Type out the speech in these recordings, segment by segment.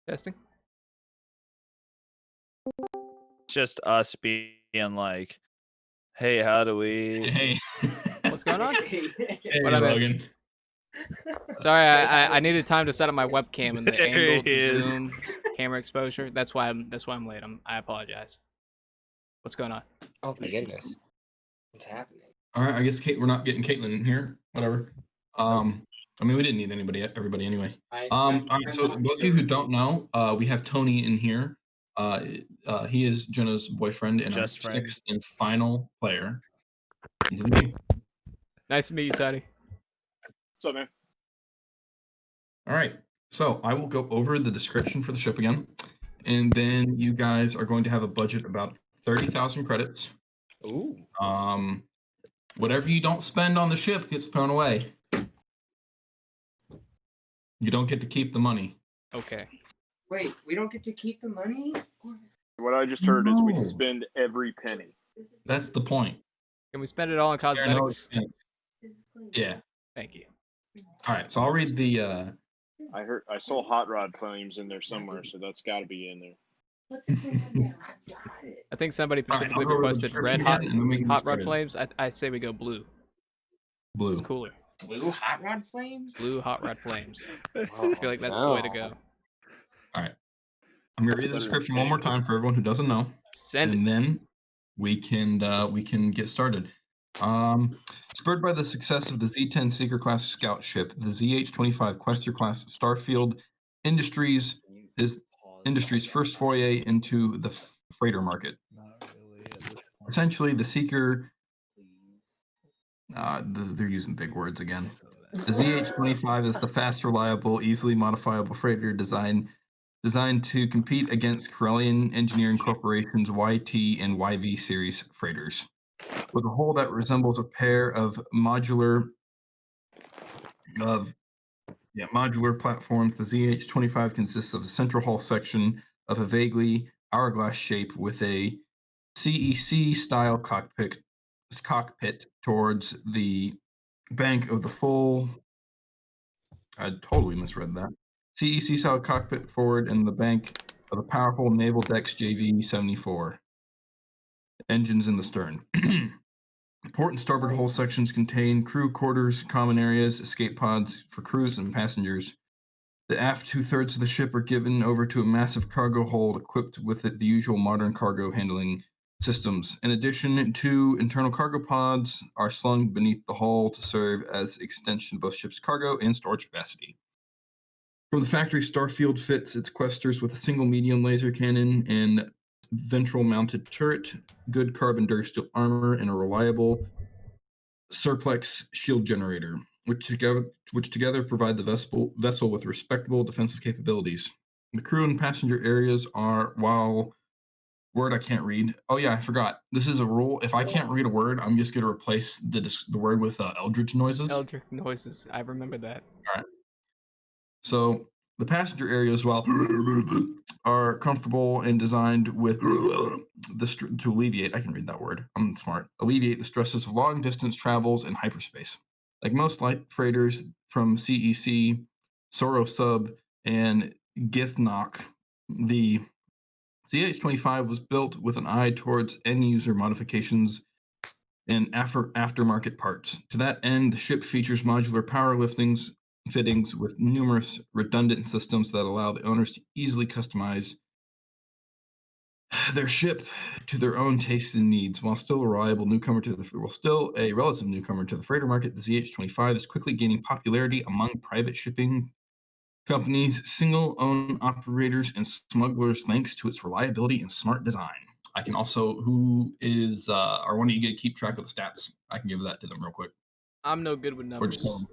Testing. Just us being like, "Hey, how do we?" Hey. What's going on? Hey, What I miss? Logan. Sorry, I needed time to set up my webcam and the There angle, he is. zoom, camera exposure. That's why I'm late. I apologize. What's going on? Oh my goodness. What's happening? All right, I guess we're not getting Caitlin in here. Whatever. I mean, we didn't need everybody anyway. All right, so those of you who don't know, we have Tony in here. He is Jenna's boyfriend and Just our friend. sixth and final player into the game. Nice to meet you, Teddy. What's up, man? All right, so I will go over the description for the ship again, and then you guys are going to have a budget about 30,000 credits. Ooh. Whatever you don't spend on the ship gets thrown away. You don't get to keep the money. Okay. Wait, we don't get to keep the money? What I just heard is we No. spend every penny. That's the point. Can we spend it all on There are no cosmetics? expense. Yeah. Thank you. All right, so I'll read the. I saw hot rod flames in there somewhere, so that's got to be in there. I think somebody All right, specifically I'll go over the requested red description hot again, and then we can get hot rod started. flames. I say we go blue. Blue. It's cooler. Blue hot rod flames? Blue hot rod flames. Oh, I feel like that's the way to go. All right. I'm gonna read the description one more time for everyone who doesn't know, Send and it. then we can get started. Spurred by the success of the Z-10 Seeker class scout ship, the ZH-25 Questor class Starfield Industries is industry's first foray into the freighter market. Not really at this point. Essentially, the Seeker. They're using big words again. The ZH-25 is the fast, reliable, easily modifiable freighter designed to compete against Corellian Engineering Corporation's YT and YV series freighters. With a hull that resembles a pair of modular platforms, the ZH-25 consists of a central hull section of a vaguely hourglass shape with a CEC-style cockpit towards the bank of the full. I totally misread that. CEC-style cockpit forward and the bank of a powerful Naval Dex JV-74. Engines in the stern. Port and starboard hull sections contain crew quarters, common areas, escape pods for crews and passengers. The aft two-thirds of the ship are given over to a massive cargo hold equipped with the usual modern cargo handling systems. In addition, two internal cargo pods are slung beneath the hull to serve as extension of both ship's cargo and storage capacity. From the factory, Starfield fits its Questors with a single medium laser cannon and ventral mounted turret, good carbon durasteel armor, and a reliable Surplex shield generator, which together provide the vessel with respectable defensive capabilities. The crew and passenger areas are, word I can't read. Oh yeah, I forgot. This is a rule. If I can't read a word, I'm just going to replace the word with eldritch noises. Eldritch noises. I remember that. All right. So the passenger areas, are comfortable and designed with to alleviate. I can read that word. I'm smart. Alleviate the stresses of long distance travels in hyperspace. Like most light freighters from CEC, Soro Sub, and Githnock, the CH-25 was built with an eye towards end user modifications and aftermarket parts. To that end, the ship features modular power fittings with numerous redundant systems that allow the owners to easily customize their ship to their own tastes and needs. While still a relative newcomer to the freighter market, the ZH-25 is quickly gaining popularity among private shipping companies, single-owned operators, and smugglers thanks to its reliability and smart design. I can also, or one of you get to keep track of the stats. I can give that to them real quick. I'm no good with Or numbers. just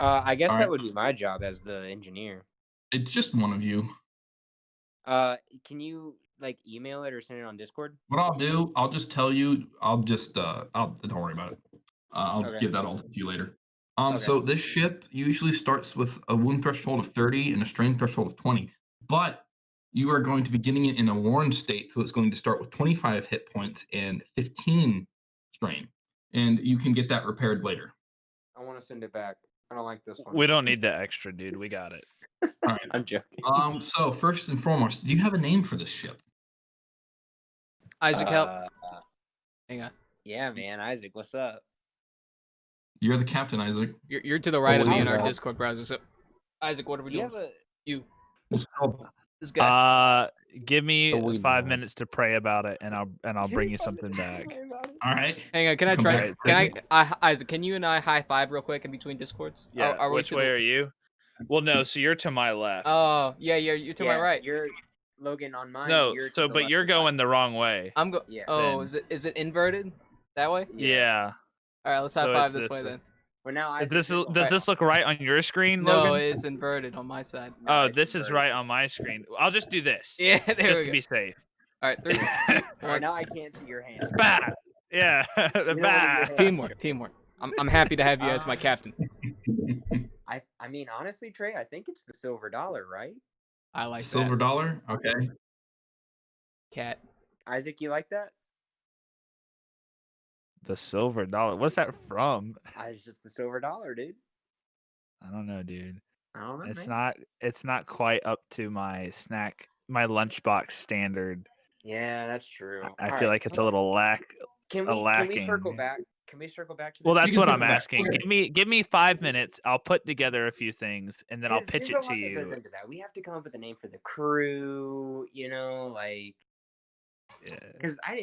I guess All that right. would be my job as the engineer. It's just one of you. Can you email it or send it on Discord? What I'll do, I'll just tell you. Don't worry about it. I'll Okay. give that all to you later. Okay. So this ship usually starts with a wound threshold of 30 and a strain threshold of 20, but you are going to be getting it in a worn state, so it's going to start with 25 hit points and 15 strain, and you can get that repaired later. I want to send it back. I don't like this one. We don't need that extra, dude. We got it. All right. I'm joking. So first and foremost, do you have a name for this ship? Isaac, help. Hang on. Yeah, man, Isaac, what's up? You're the captain, Isaac. You're to the right of me in our Bro. Discord browser. So, Isaac, what are we Do you doing? have a? You, What's it called? this guy. Give me we 5 know. minutes to pray about it, and I'll bring you something back. All right. Hang on. Can I Come try? back. Can Isaac? Can you and I high five real quick in between Discords? Yeah. Are we Which to way the- are you? Well, no. So you're to my left. Oh, yeah. You're to my right. You're Logan on mine. no. You're to So, the but left you're of mine. going the wrong way. I'm go. Yeah. Oh, Then- is it inverted that way? Yeah. All right, let's So high it's five this this way way. then. Well, now Does Isaac, this you're- does this look right on your screen, No, Logan? it's inverted on my side. No, Oh, it's this is inverted. right on my screen. I'll just do this. Yeah, there Just we to go. be safe. All right, 3, 2, Right 1. now, I can't see your hand. Bah! Yeah. You know what Bah! your hand- Teamwork. I'm happy to have you as my captain. I mean, honestly, Trey, I think it's the silver dollar, right? I like Silver that. dollar. Okay. Cat. Isaac, you like that? The silver dollar. What's that from? It's just the silver dollar, dude. I don't know, dude. I don't know. It's man. not quite up to my lunchbox standard. Yeah, that's true. I feel like it's a little Can a we circle lacking. back? Can we circle back to? Well, You that's can what circle I'm back. asking. Okay. Give me 5 minutes. I'll put together a few things and then I'll pitch there's it a to lot that goes you. into that. We have to come up with a name for the crew. You know, like Yeah. because I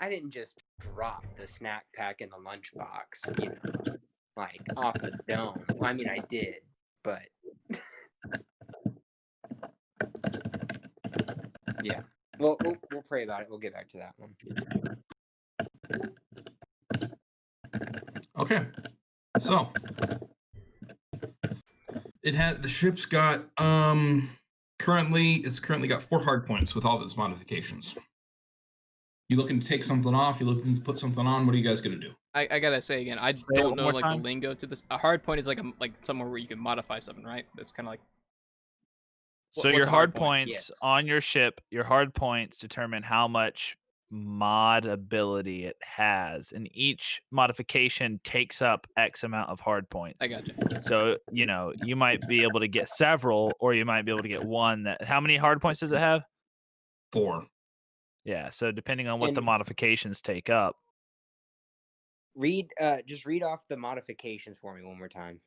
didn't just drop the snack pack in the lunchbox. You know, like off the dome. Well, I mean, I did, but yeah. Well, we'll pray about it. We'll get back to that one. Okay. So the ship's got it's currently got 4 hard points with all of its modifications. You looking to take something off? You looking to put something on? What are you guys gonna do? I gotta say again, I Say it don't one know more like time. the lingo to this. A hard point is like somewhere where you can modify something, right? That's kind of like. So what's your a hard point? points Yes. on your ship, your hard points determine how much mod ability it has, and each modification takes up X amount of hard points. I got you. So, you might be able to get several, or you might be able to get one how many hard points does it have? 4. Yeah, so depending on what the And- modifications take up. Just read off the modifications for me one more time.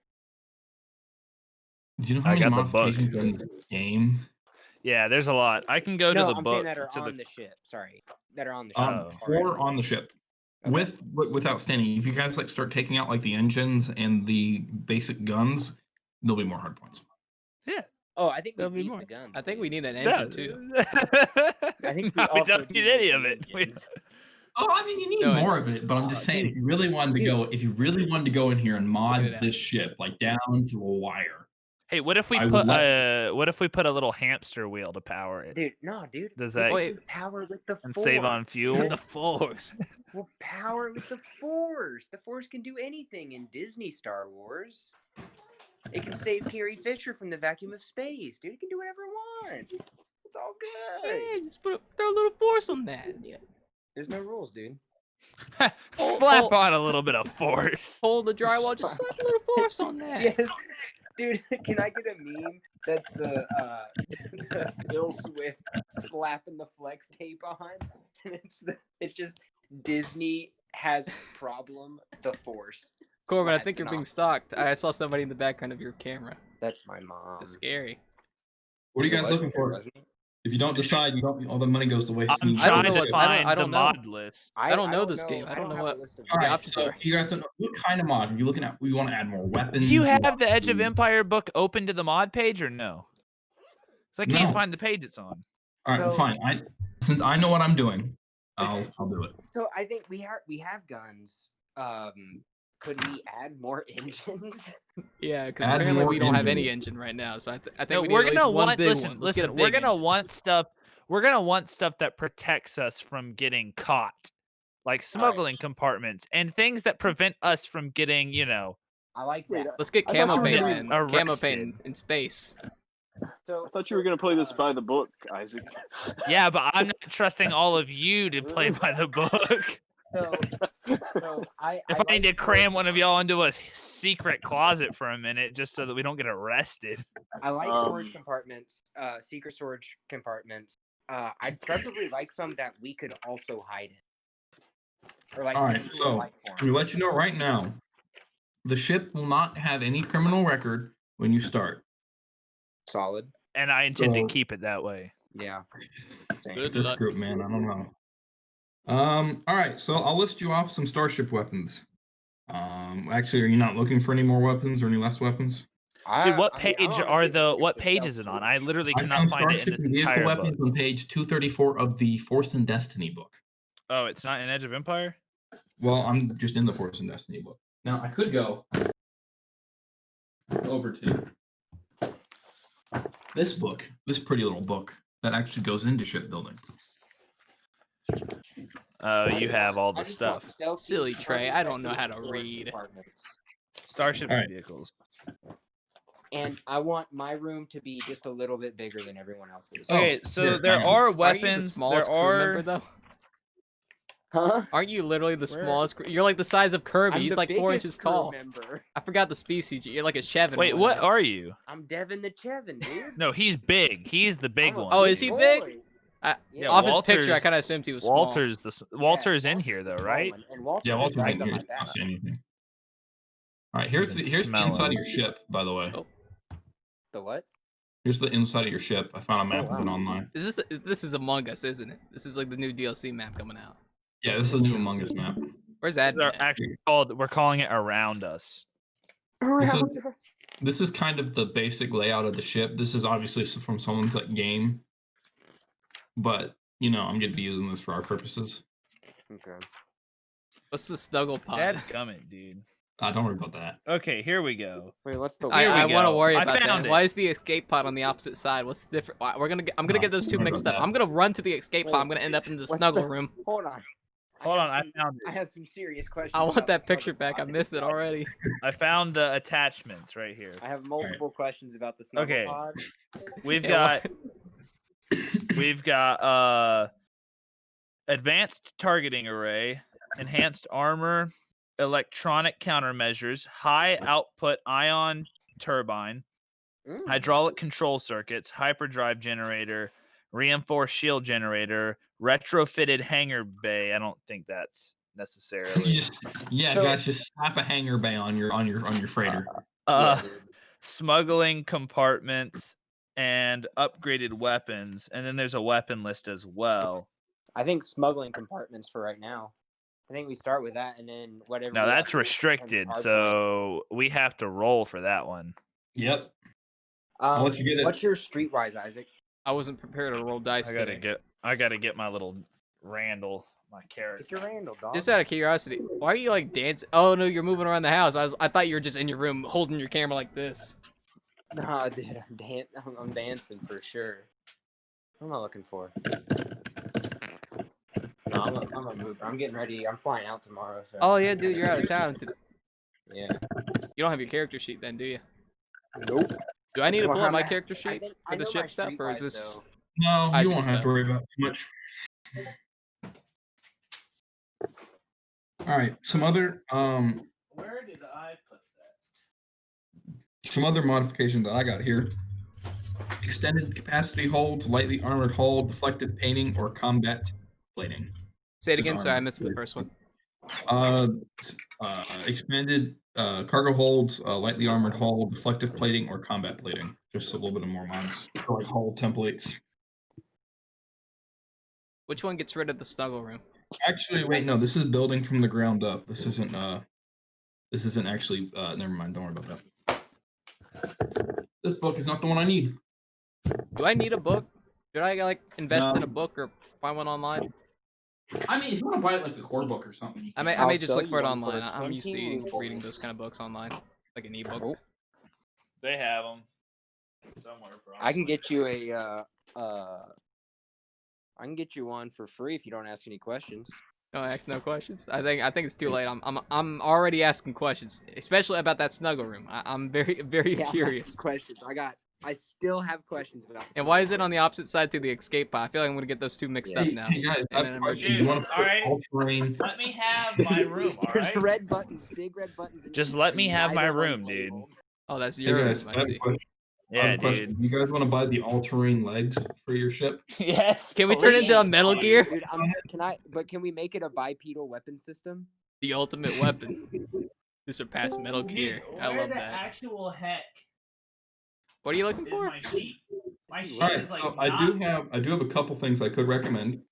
Do you know how I many got the book. modifications are in this game? Yeah, there's a lot. I can go no, to the I'm book. saying that are to on the ship. Sorry, that are on the ship. Oh. 4 on the ship. Okay. With outstanding. If you guys start taking out like the engines and the basic guns, there'll be more hard points. Oh, I think we There'll be need more. the guns. I think we dude. need an engine too. I think we also don't do need any need of it. engines. Oh, I mean, you need No, more of it, but I'm just saying, dude. if you really wanted to go in here and mod Get it out. this ship like down to a wire, Hey, what if we I would put let- what if we put a little hamster wheel to power it Dude, no, dude. Does we that- can Wait. use power with the and force. save on fuel? The force. We'll power with the force. The force can do anything in Disney Star Wars. It can save Carrie Fisher from the vacuum of space, dude. It can do whatever it wants. It's all good. Yeah, just throw a little force on that. Yeah. There's no rules, dude. Slap on a little bit of force. Hold the drywall. Just slap a little force on that. Yes, dude. Can I get a meme that's the Phil Swift slapping the flex tape on, and it's just Disney has problem the force. Corbin, I slapped think you're it being on. stalked. I saw somebody in the background of your camera. That's my mom. It's scary. what are you It guys wasn't looking there, for? wasn't it? If you don't decide, all the money goes to waste. I'm and you I don't trying know to what- I don't- find I the don't know. mod list. I don't know this game. I don't know have a what- list of All the right, options so are. you guys don't know what kind of mod. Are you looking at? We want to add more weapons. Do you want have the Edge of to- Empire book open to the mod page or no? Because I can't No. find the page it's on. All right, So- fine. Since I know what I'm doing, I'll do it. So I think we have guns. Could we add more engines? Yeah, because Add apparently more we don't have any engine. engine right now. So I think No, we we're need at gonna least one want big listen, one. Let's get a listen. We're big gonna engine. want stuff. We're gonna want stuff that protects us from getting caught, like smuggling compartments and things that prevent us from getting, I like that. Let's get I thought camo you were paint, gonna man. be Camo arrested. paint in space. So I thought you were gonna play this by the book, Isaac. Yeah, but I'm not trusting all of you to play by the book. So If I need to like cram one of y'all into a storage secret closet for a minute just so that we don't get arrested. I like storage compartments, secret storage compartments. I'd preferably like some that we could also hide in, or like All right, into a so life let form. me let you know right now, the ship will not have any criminal record when you start. Solid. And I intend to So- keep it that way. Yeah. Same. Good This luck. group, man, I don't know. All right, so I'll list you off some starship weapons. Actually, are you not looking for any more weapons or any less weapons? Dude, what I mean, I'm page honestly are looking the for what the page stealth is it on? sword. I literally I cannot found find it in starship this and vehicle entire book. weapons on page 234 of the Force and Destiny book. Oh, it's not in Edge of Empire? Well, I'm just in the Force and Destiny book. Now, I could go over to this book, this pretty little book that actually goes into shipbuilding. Oh, you have all the I just want stuff. stealthy, Silly Trey, I don't know how to undetected storage read. compartments. Starships All and right. vehicles. And I want my room to be just a little bit bigger than everyone else's. Okay, Oh, so here, there hang on. are Aren't you the weapons. smallest There crew are. member though? Huh? Aren't you literally the Where- smallest? You're like the size of Kirby. I'm He's the like 4 biggest inches crew tall. member. I forgot the species. You're like a Chevin. or Wait, what whatever. are you? I'm Devin the Chevin, dude. No, he's big. He's the big I'm a one. Oh, is he boy. big? Yeah, Off his picture, I Walter's- kind of assumed he was small. Walter's in Walter's here the though, small right? one, and Walter Yeah, just Walter rides didn't on hear my not back. say anything. All right, here's Even the smell inside of him. your ship, by the way. Oh. The what? Here's the inside of your ship. I found a map of it wow. online. This is Among Us, isn't it? This is like the new DLC map coming out. Yeah, this is a new Among Us map. Where's that? They're actually called. We're calling it Around Us. This is kind of the basic layout of the ship. This is obviously from someone's like game, but you know I'm gonna be using this for our purposes. Okay. What's the snuggle pod? Dadgummit, dude. Don't worry about that. Okay, here we go. Wait, what's the? Here we I want to go. worry I about found that. it. Why is the escape pod on the opposite side? What's the different? I'm gonna get those two Don't worry mixed about up. that. I'm gonna run to the escape pod. Wait, I'm gonna end up in the what's snuggle the- room. Hold on. Hold on, I some- found I it. have some serious questions. I want about that the picture snuggle back. I pod. missed it already. I found the attachments right here. I have multiple questions about the snuggle Okay. pod. We've Yeah, got advanced targeting array, enhanced armor, electronic countermeasures, high output ion turbine, Mm. hydraulic control circuits, hyperdrive generator, reinforced shield generator, retrofitted hangar bay. I don't think that's You necessarily. just So- guys, just slap a hangar bay on your freighter. Uh, Yeah, dude. smuggling compartments and upgraded weapons, and then there's a weapon list as well. I think smuggling compartments for right now. I think we start with that, and then whatever. Now we that's upgrade restricted, becomes our so we have to roll for that one. Yep. plan. I'll let you get it. What's your streetwise, Isaac? I wasn't prepared to roll dice today. I gotta get my little Randall, my character. Get your Randall, dog. Just out of curiosity, why are you like dancing? Oh no, you're moving around the house. I thought you were just in your room holding your camera like this. Nah, dude, I'm dancing for sure. What am I looking for? No, I'm a mover. I'm getting ready. I'm flying out tomorrow. So. Oh yeah, dude, you're out of town today. Yeah. You don't have your character sheet then, do you? Nope. Do I need to Well, pull up I'm my at- character I sheet think- for I the know my ship stuff, or is streetwise, this? though. No, you Isaac won't have stuff. to worry about too much. All right, some other Where did I put that? some other modifications that I got here. Extended capacity holds, lightly armored hull, deflective painting, or combat plating. Say it Just again. Sorry, I armor. missed the first one. Expanded cargo holds, lightly armored hull, deflective plating, or combat plating. Just a little bit of more mods, like hull templates. Which one gets rid of the snuggle room? Actually, wait, no, this is building from the ground up. This isn't actually. Never mind. Don't worry about that. This book is not the one I need. Do I need a book? Should I like invest in No. a book or find one online? I mean, if you want to buy it like a core book or something, you I can. may I'll just sell look you for it one for online. I'm used to 20 rubles. reading those kind of books online, like an ebook. Oh. They have them somewhere. I can get you a. I can get you one for free if you don't ask any questions. No, ask no questions. I think it's too late. I'm already asking questions, especially about that snuggle room. I'm very Yeah, curious. questions. I got I still have questions about this. And why is it on the opposite side to the escape pod? I feel like I'm gonna get those two mixed up Hey, now. hey guys, I And have an a question. emergency. You want to All put right. all-terrain? Let me have my room, all There's right? red buttons, big red buttons. in Just each, let and me have my neither one's room, dude. labeled. Oh, that's Hey your guys, room. I I have a see. question. I have Yeah, a question. dude. You guys want to buy the all-terrain legs for your ship? Yes. Can we turn into a please, Metal dude. Gear? Dude, can we make it a bipedal weapon system? The ultimate weapon to surpass Metal Gear. Dude, I where love the that. actual heck What are you looking is for? my sheet? My Is he sheet All right, is like so not. I do have a couple things I could recommend.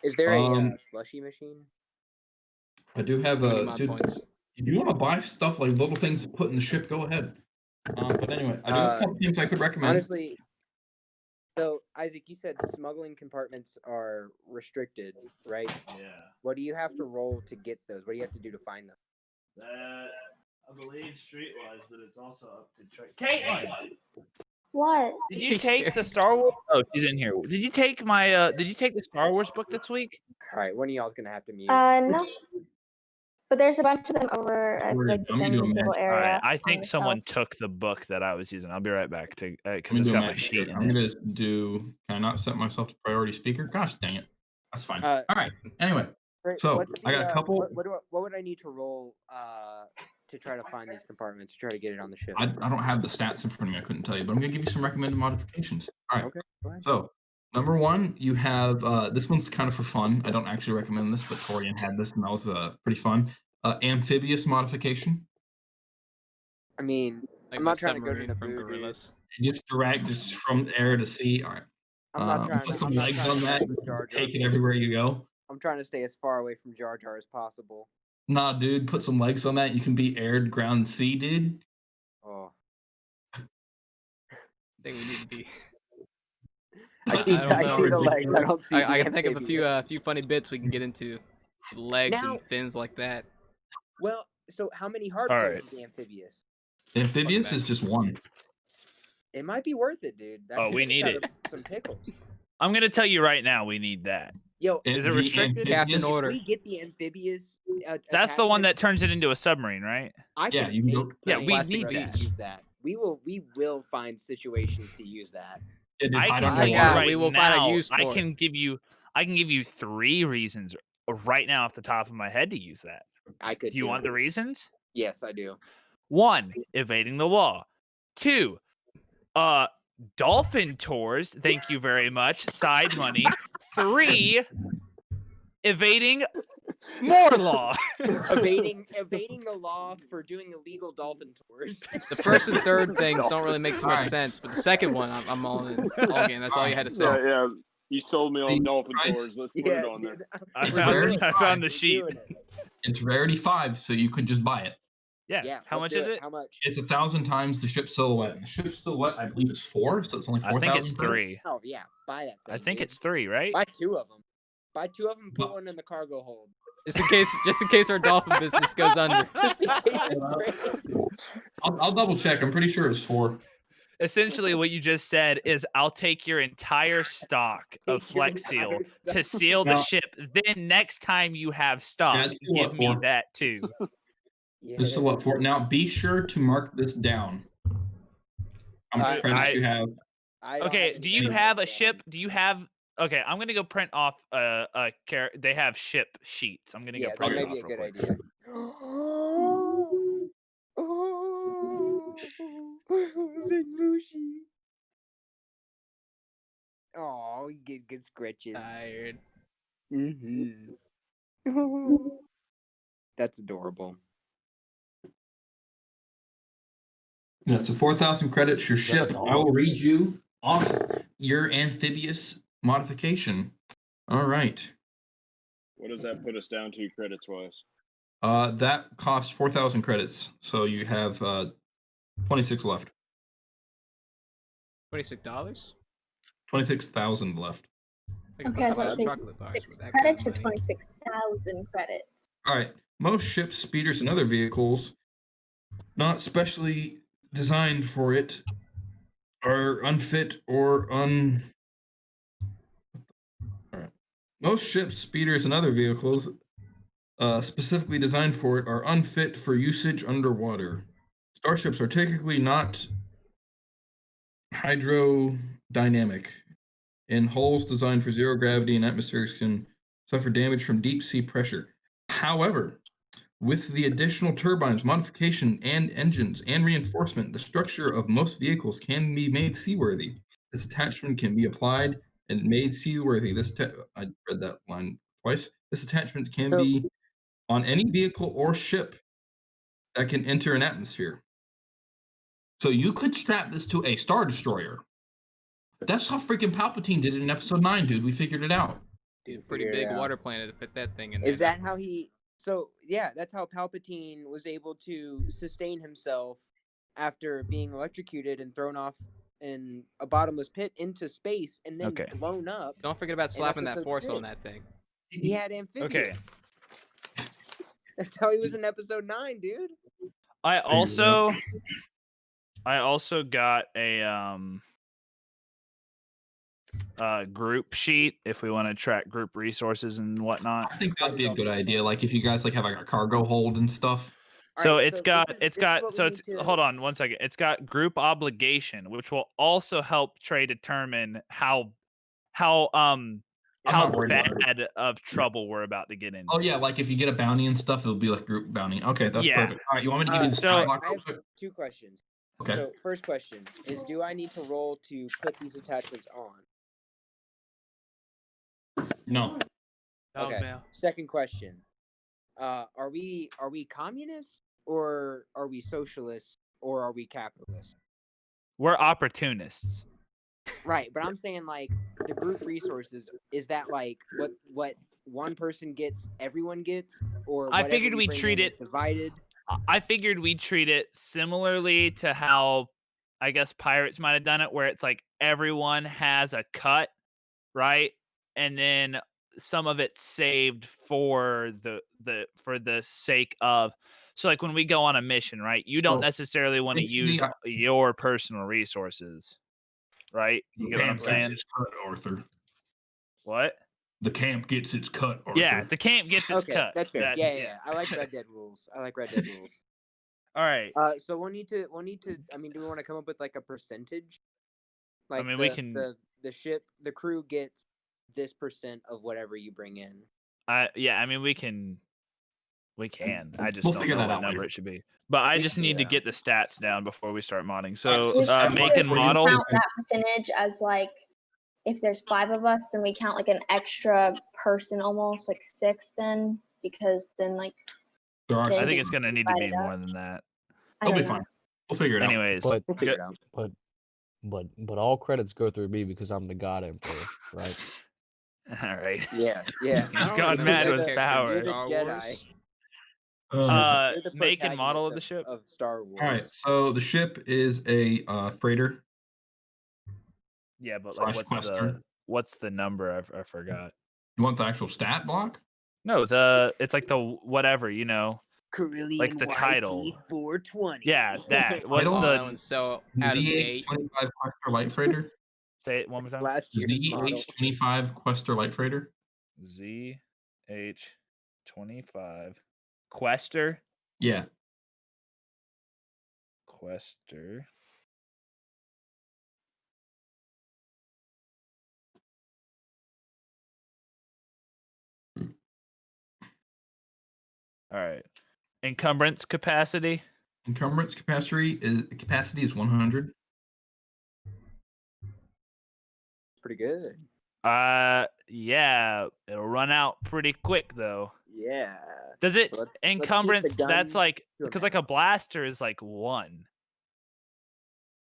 Is there a Um, slushy machine? I do have How many a. mod Dude, points? if you want to buy stuff like little things to put in the ship, go ahead. But anyway, I do have a couple things I could recommend. Honestly, so Isaac, you said smuggling compartments are restricted, right? Yeah. What do you have to roll to get those? What do you have to do to find them? That I believe streetwise, but it's also up to Caitlin. What? Did you He's take scared. the Star Wars? Oh, she's in here. Did you take my? Did you take the Star Wars book this week? All right, one of y'all's gonna have to mute. No. But there's a bunch of them over at We're like the gonna do a dining table magic. All right. area. I on think the someone shelves. took the book that I was using. I'll be right back to I'm because gonna it's do a got my magic sheet trick. in I'm it. gonna do. Can I not set myself to priority speaker? Gosh dang it. That's fine. Uh, All right. Anyway, Right, so what's I got a couple. What would I need to roll to try to find these compartments to try to get it on the ship? I don't have the stats in front of me. I couldn't tell you, but I'm gonna give you some recommended modifications. All right. Okay, go ahead. So, number one, you have this one's kind of for fun. I don't actually recommend this, but Torian had this, and that was pretty fun. Amphibious modification. I mean, Like I'm the not trying to go to submarine from Naboo, dude. Gorillas. Just direct, just from air to sea. All right. I'm not trying Put to. some I'm not legs trying on to that. mess with Jar Jar. Take it everywhere you go. I'm trying to stay as far away from Jar Jar as possible. Nah, dude, put some legs on that. You can be aired, ground, sea, dude. Oh, I think we need to be. I see. don't I know. see the legs. I don't see. I the can think of a amphibious. few funny bits we can get into. Legs Now- and fins like that. Well, so how many hard All points right. is the amphibious? Amphibious Fuck is that. just one. It might be worth it, dude. That Oh, could we get need out it. of some pickles. I'm gonna tell you right now, we need that. Yo, Is it The restricted? Captain amphibious- Order. we get the amphibious. That's the one that attachments, turns it into a submarine, right? I Yeah, can you can go- make Yeah, planes we to need that. use that. We will find situations to use that. Yeah, dude, I hide can under tell you yeah, right we will find a now. use I for can give you 3 reasons right now off the top of my head to use that. I could. Do you too. want the reasons? Yes, I do. 1, evading the law. 2, dolphin tours. Thank you very much. Side money. 3, evading more law. evading the law for doing illegal dolphin tours. The first and third things don't really make too much Alright. sense, but the second one, I'm all in. All game. That's all you had to say. Yeah, yeah. You sold me on The dolphin price- tours. Let's put it on there. dude, I we're found, doing it. I found the We're sheet. doing it. It's rarity 5, so you could just buy it. Yeah. Yeah. How let's much do is it? How much? It's 1,000 times the ship silhouette. And the ship silhouette, I believe, is 4, so it's only I 4,000. think it's 3. Oh yeah, buy that. Thing, I think dude. it's 3, right? Buy 2 of them. Buy 2 of them. Put Bu- one in the cargo hold. Just in case our dolphin business goes under. Just in case it breaks. I'll double check. I'm pretty sure it was 4. Essentially, what you just said is I'll take your entire stock of Take your Flex Seal entire to stuff. seal the Now- ship. Then next time you have stock, it's still give up me for. that too. Yeah. Just a lot for it. Now, be sure to mark this down. How much credits you have. I don't Okay, have do any you idea have a what ship? Do you have? Okay, I'm gonna go print off They have ship sheets. I'm gonna Yeah, go that print may it off be a real good quick. idea. Oh, Big Mushy. Oh, you get good scratches. Tired. Mm-hmm. That's adorable. Yeah, so 4,000 credits, your ship. I will read you off your amphibious modification. All right. What does that put us down to credits wise? That costs 4,000 credits, so you have 26 left. $26? 26,000 left. I can Okay, buy I a was lot about of to say chocolate bars 6 with that credits or kind of money. 26,000 credits. All right. Most ships, speeders, and other vehicles not specially designed for it are unfit or All right. Most ships, speeders, and other vehicles specifically designed for it are unfit for usage underwater. Starships are technically not hydrodynamic, and hulls designed for zero gravity and atmospheres can suffer damage from deep sea pressure. However, with the additional turbines, modification, and engines and reinforcement, the structure of most vehicles can be made seaworthy. This attachment can be applied and made seaworthy. I read that line twice. This attachment can So- be on any vehicle or ship that can enter an atmosphere. So you could strap this to a Star Destroyer. That's how freaking Palpatine did it in Episode 9, dude. We figured it out. Dude, pretty Figure it big out. water planet to fit that thing in. Is there. that how he? So yeah, that's how Palpatine was able to sustain himself after being electrocuted and thrown off in a bottomless pit into space and then Okay. blown up. Don't forget about slapping that episode force on 6. that thing. He had amphibians. Okay. That's how he was in episode 9, dude. I also got a group sheet if we want to track group resources and whatnot. I think that'd be a good idea. Like if you guys like have like a cargo hold and stuff. So Alright, it's so got this is what we need to- hold on one second. It's got group obligation, which will also help Trey determine how not worried about it. bad of trouble we're about to get into. Oh yeah, like if you get a bounty and stuff, it'll be like group bounty. Okay, that's Yeah. perfect. All right, you want me to give you the so- stat block I real have quick? 2 questions. Okay. So first question is, do I need to roll to put these attachments on? No. Oh, Okay. man. Second question. Are we communists or are we socialists or are we capitalists? We're opportunists. Right, but I'm saying like the group resources, is that like what one person gets, everyone gets, or I whatever figured we we'd bring treat in is it- divided? I figured we'd treat it similarly to how I guess pirates might have done it, where it's like everyone has a cut, right? And then some of it's saved for the sake of, so like when we go on a mission, right? You don't So, necessarily want to basically, use your personal resources, right? You get what I'm Camp gets saying? its cut, Arthur. What? The camp gets its cut, Arthur. Yeah, the camp gets its Okay, cut. that's fair. Yeah. I like Red Dead rules. All right. So we'll need to. I mean, do we want to come up with like a percentage? Like mean, the, we can- the crew gets this percent of whatever you bring in. Yeah, I mean we can. I just We'll don't figure know that what out number later. it should be. But I We just can need to figure it get the stats down before we start modding. Alright, So so make and for you- model. Count that percentage as like, if there's 5 of us, then we count like an extra person, almost like 6. Then because then like There are I They think just it's gonna need to be divide it up. more than that. I It'll don't be know. fine. We'll figure it out. Anyways, But We'll figure it go- out. but all credits go through me because I'm the God Emperor, right? all right. Yeah. He's I don't gone remember mad that with character in power. You're the Star Jedi. Wars. You're the Make and model of the protagonist ship. of Star Wars. All right, so the ship is a freighter. Yeah, but like Slash what's Quester. the number? I forgot. You want the actual stat block? No, it's like the whatever, you know. Carillion like the title. YT 420. Yeah, that. What's Title? Oh, that the one's so out of date. ZH-25 Quester Light Freighter. say it one more time? Last year's model. ZH-25 Quester Light Freighter. ZH-25 Quester. Yeah. Quester. All right. Encumbrance capacity. Encumbrance capacity is 100. Pretty good. Yeah, it'll run out pretty quick though. Yeah. Does it So let's keep the encumbrance? That's gun like to a because like a blaster is like 1.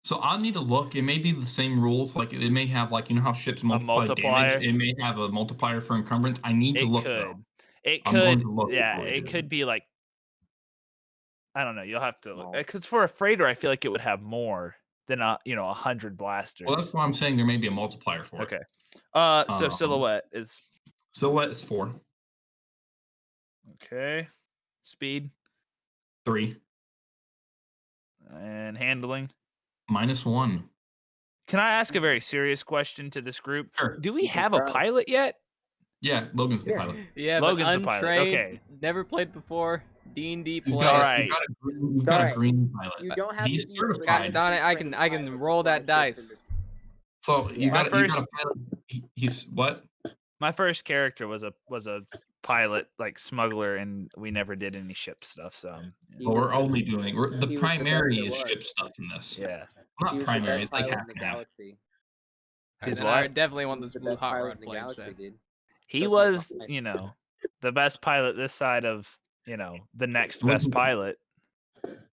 So I'll need to look. It may be the same rules. Like it may have like, you know how ships multiply multiplier? damage. It may have a multiplier for encumbrance. I need to It look could. though. It I'm going could. to look Yeah, before I it do could it. be like. I don't know. You'll have to look Well- because for a freighter, I feel like it would have more than 100 blasters. Well, that's why I'm saying there may be a multiplier for it. Okay. So Um, silhouette is Silhouette is 4. okay. Speed 3. and handling. -1. Can I ask a very serious question to this group? Sure. Do we You can have a try. pilot yet? Yeah, Logan's the Yeah. pilot. Yeah, Logan's but the pilot, untrained, okay. never played before. D&D You've player. got, Alright. you've got a Alright. green pilot. You don't have He's to be certified. Don, I can roll that dice. So you Yeah. got My you got first- a pilot. He's what? My first character was a pilot, like smuggler, and we never did any ship stuff. So He Well, was we're the- only doing the he was the best primary there is was. ship stuff in this. yeah. Not He was primary. the It's best like pilot half in the and half. galaxy. He's And I what? definitely want He was this the blue best hot pilot rod in the flame galaxy, set. dude. He Trust me, was, fine. you know, the best pilot this side of, you know, the next When best he- pilot.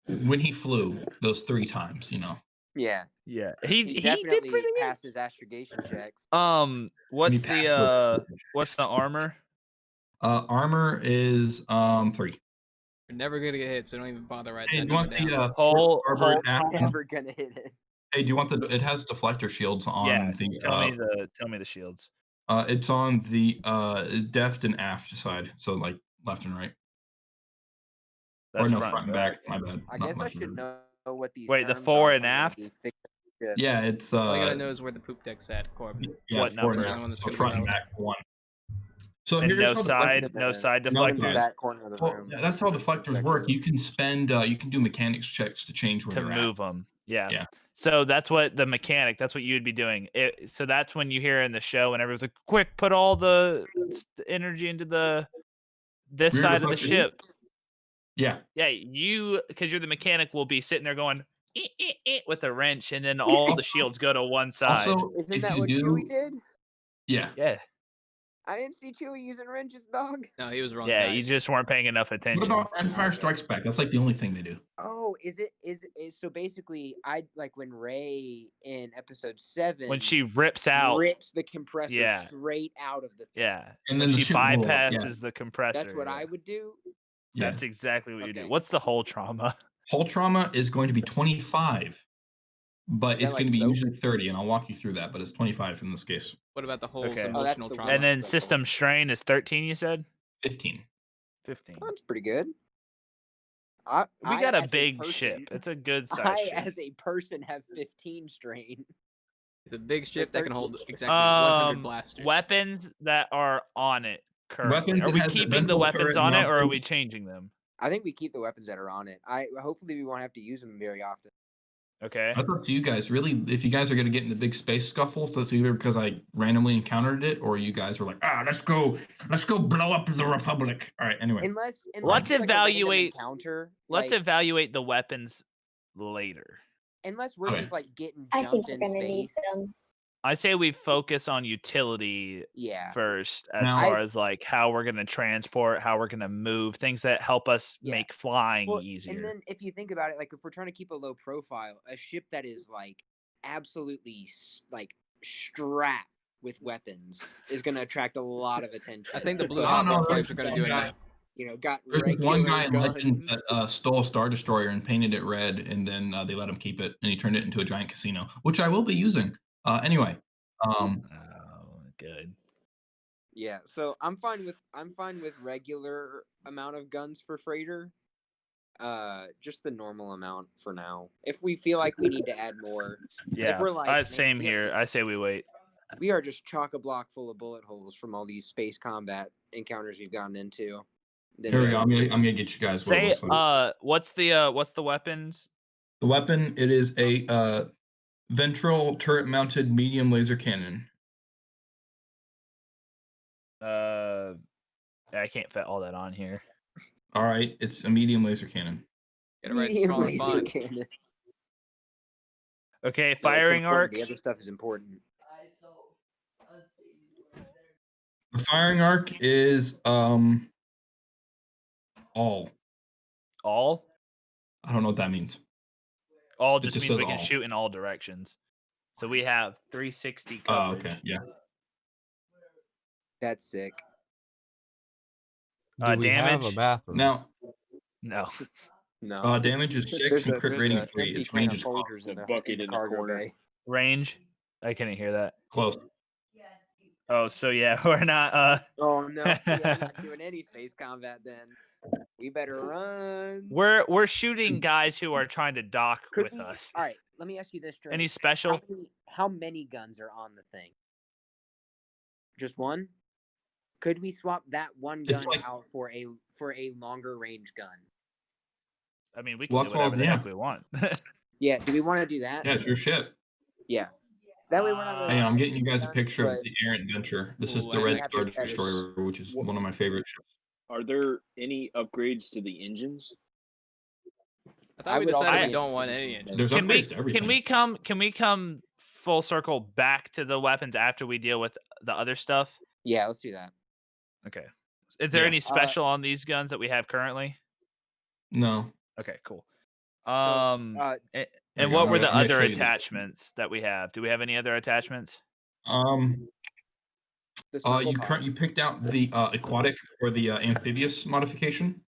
When he flew those 3 times, you know. Yeah, Yeah, he he did definitely pretty good. passed his astrogation checks. What's passed what's the armor? Armor is 3. You're never gonna get hit, so don't even bother writing Hey, that do you want number the down. Whole Harvard Never gonna hit it. Hey, do you want the? It has deflector shields on yeah. the. Tell me the shields. It's on the deft and aft side, so like left and right, That's or no front front and back. My bad. I Not guess I left and should right. know what these. Wait, the terms fore are and if I'm gonna aft? be fixing shit. Yeah, it's All I gotta know is where the poop deck's at, Corb. yeah, What fore and number? aft, One that's so gonna be front and relevant. back 1. So And here's no how side, no side No in the deflectors back corner of the Well, room. yeah, that's how deflectors work. You can spend, you can do mechanics checks to change where to they're move them. Yeah. Yeah. So that's what the mechanic. That's what you'd be doing. So that's when you hear in the show, and everyone's like, "Quick, put all the energy into this Rear side of the deflector. ship." Yeah, Yeah, you, because you're the mechanic, will be sitting there going with a wrench, and then all the shields go to one side. Also, Isn't if that you what do, Chewie did? yeah, Yeah, I didn't see Chewie using wrenches, dog. No, he was wrong. yeah, you dice. just weren't paying enough What attention. about Empire Strikes Back? That's like the only thing they do. Oh, is it so basically I like when Rey in episode 7 When she rips out, rips the compressor Yeah. straight out of the thing. yeah, And when then the she ship blew up, yeah. bypasses the compressor. That's what yeah. I would do. Yeah. That's exactly what you do. Okay. What's the whole trauma? Hull trauma is going to be 25, but Is that it's going to like be soap? usually 30, and I'll walk you through that. But it's 25 in this case. What about the whole Okay. Oh, that's emotional the trauma? And then Like the system whole- strain is 13. You said 15. 15. That's pretty good. We got a as big person- ship. It's a good size I, ship. as a person, have 15 strain. It's a big ship that can hold 13. exactly 100 blasters. Weapons that are on it currently. Weapons Are that we has the keeping the ventral weapons turret on it, or are mounted- we changing them? I think we keep the weapons that are on it. Hopefully we won't have to use them very often. Okay. That's up to you guys. Really, if you guys are going to get in the big space scuffles, that's either because I randomly encountered it, or you guys were like, let's go blow up the Republic. All right. Anyway, Unless Let's it's like a random evaluate- encounter. Let's like, evaluate the weapons later. unless we're Okay. just like getting I think jumped we're in gonna need space. them. I say we focus on utility Yeah. first, as Now- far as like how we're going to transport, how we're going to move, things that help us Yeah. make flying Well, easier. and then if you think about it, like if we're trying to keep a low profile, a ship that is like absolutely like strapped with weapons is going to attract a lot of attention. I think the blue I hot don't know, rod flames there's are going to one do guy- enough. You know, got there's this regular one guy in guns. Legends that stole a Star Destroyer and painted it red, and then they let him keep it, and he turned it into a giant casino, which I will be using. Anyway, Oh, good. Yeah, so I'm fine with regular amount of guns for freighter. Just the normal amount for now. If we feel like we need to add more, Yeah. we're like, man, Same we are here. just- I say we wait. we are just chock-a-block full of bullet holes from all these space combat encounters we've gotten into. Then here we go. I'm gonna get you guys. what it Say looks like. what's the weapons? The weapon, it is a ventral turret-mounted medium laser cannon. I can't fit all that on here. All right, it's a medium laser cannon. Get it right in medium small and laser font. cannon. Okay, No, it's firing important. arc. The other stuff is important. The firing arc is all. All. I don't know what that means. All It just just means we says can all. shoot in all directions. So we have 360 Oh, coverage. okay, yeah. That's sick. Do we have a Damage? bathroom? Now, No. No. damage is 6 There's and a- crit there's rating a 3. empty Its can range of is close. Folgers in The the bucket in the in the cargo corner. bay. Range? I couldn't hear that. Close. Oh, so yeah, we're not Oh no, yeah, I'm not doing any space combat then. We better run. we're shooting guys who are trying to dock Could with we- us. All right, let me ask you this, Trey. Any special? How many guns are on the thing? Just one? Could we swap that one It's gun like- out for a longer range gun? I mean, we can Well, do that's what I whatever was- the yeah. heck we want. Yeah. Do we want to do that? Yeah, it's your ship. Yeah. That way we're not really. Hang on, I'm on getting you guys a guns, picture of but- the Errant Venture. This is Ooh, the I Red have Star to edit. Destroyer, which is one of my favorite ships. Are there any upgrades to the engines? I thought I we would also decided be we don't interested want in any that. engine. There's upgrades to everything. Can we come full circle back to the weapons after we deal with the other stuff? Yeah, let's do that. Okay. Is there Yeah. any special on these guns that we have currently? No. Okay, cool. So, And There and you go. what I'm were the gonna other show you this. attachments that we have? Do we have any other attachments? the snuggle You pod. you picked out the aquatic or the amphibious modification.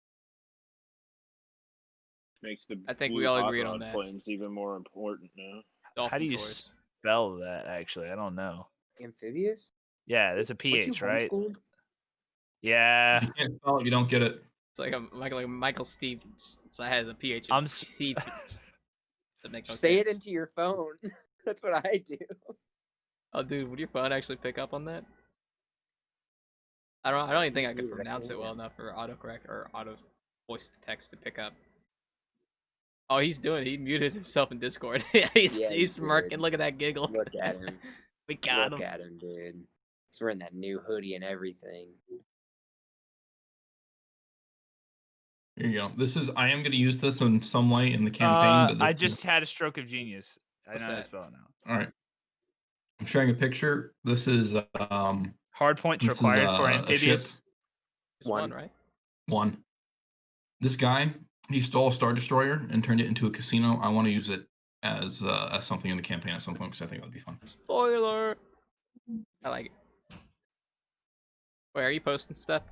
Makes the I think blue we all hot agreed on rod that. flames even more important now. How Dolphin do you tours. spell that? Actually, I don't know. Amphibious? Yeah, there's a Weren't you ph, right? homeschooled? Yeah. If you can't spell it, you don't get it. It's like a Michael Stevens. So it has a PH. I'm of s- Stevens. That make no Say it sense. into your phone. That's what I do. Oh, dude, would your phone actually pick up on that? I don't even think I could Neither pronounce it can. well enough for autocorrect or auto voice to text to pick up. Oh, he's doing it. He muted himself in Discord. he's Yeah, he he's smirking. did. Look at that giggle. Look at him. We got Look him. at him, dude. He's wearing that new hoodie and everything. Here you go. I am going to use this in some way in the campaign. But I this just had a stroke of genius. I What's know how to that? spell it now. all right. I'm sharing a picture. This is Hard points this is, required for a amphibious. ship. Just one, right? One. This guy, he stole a Star Destroyer and turned it into a casino. I want to use it as something in the campaign at some point because I think that would be fun. Spoiler. I like it. Wait, are you posting stuff?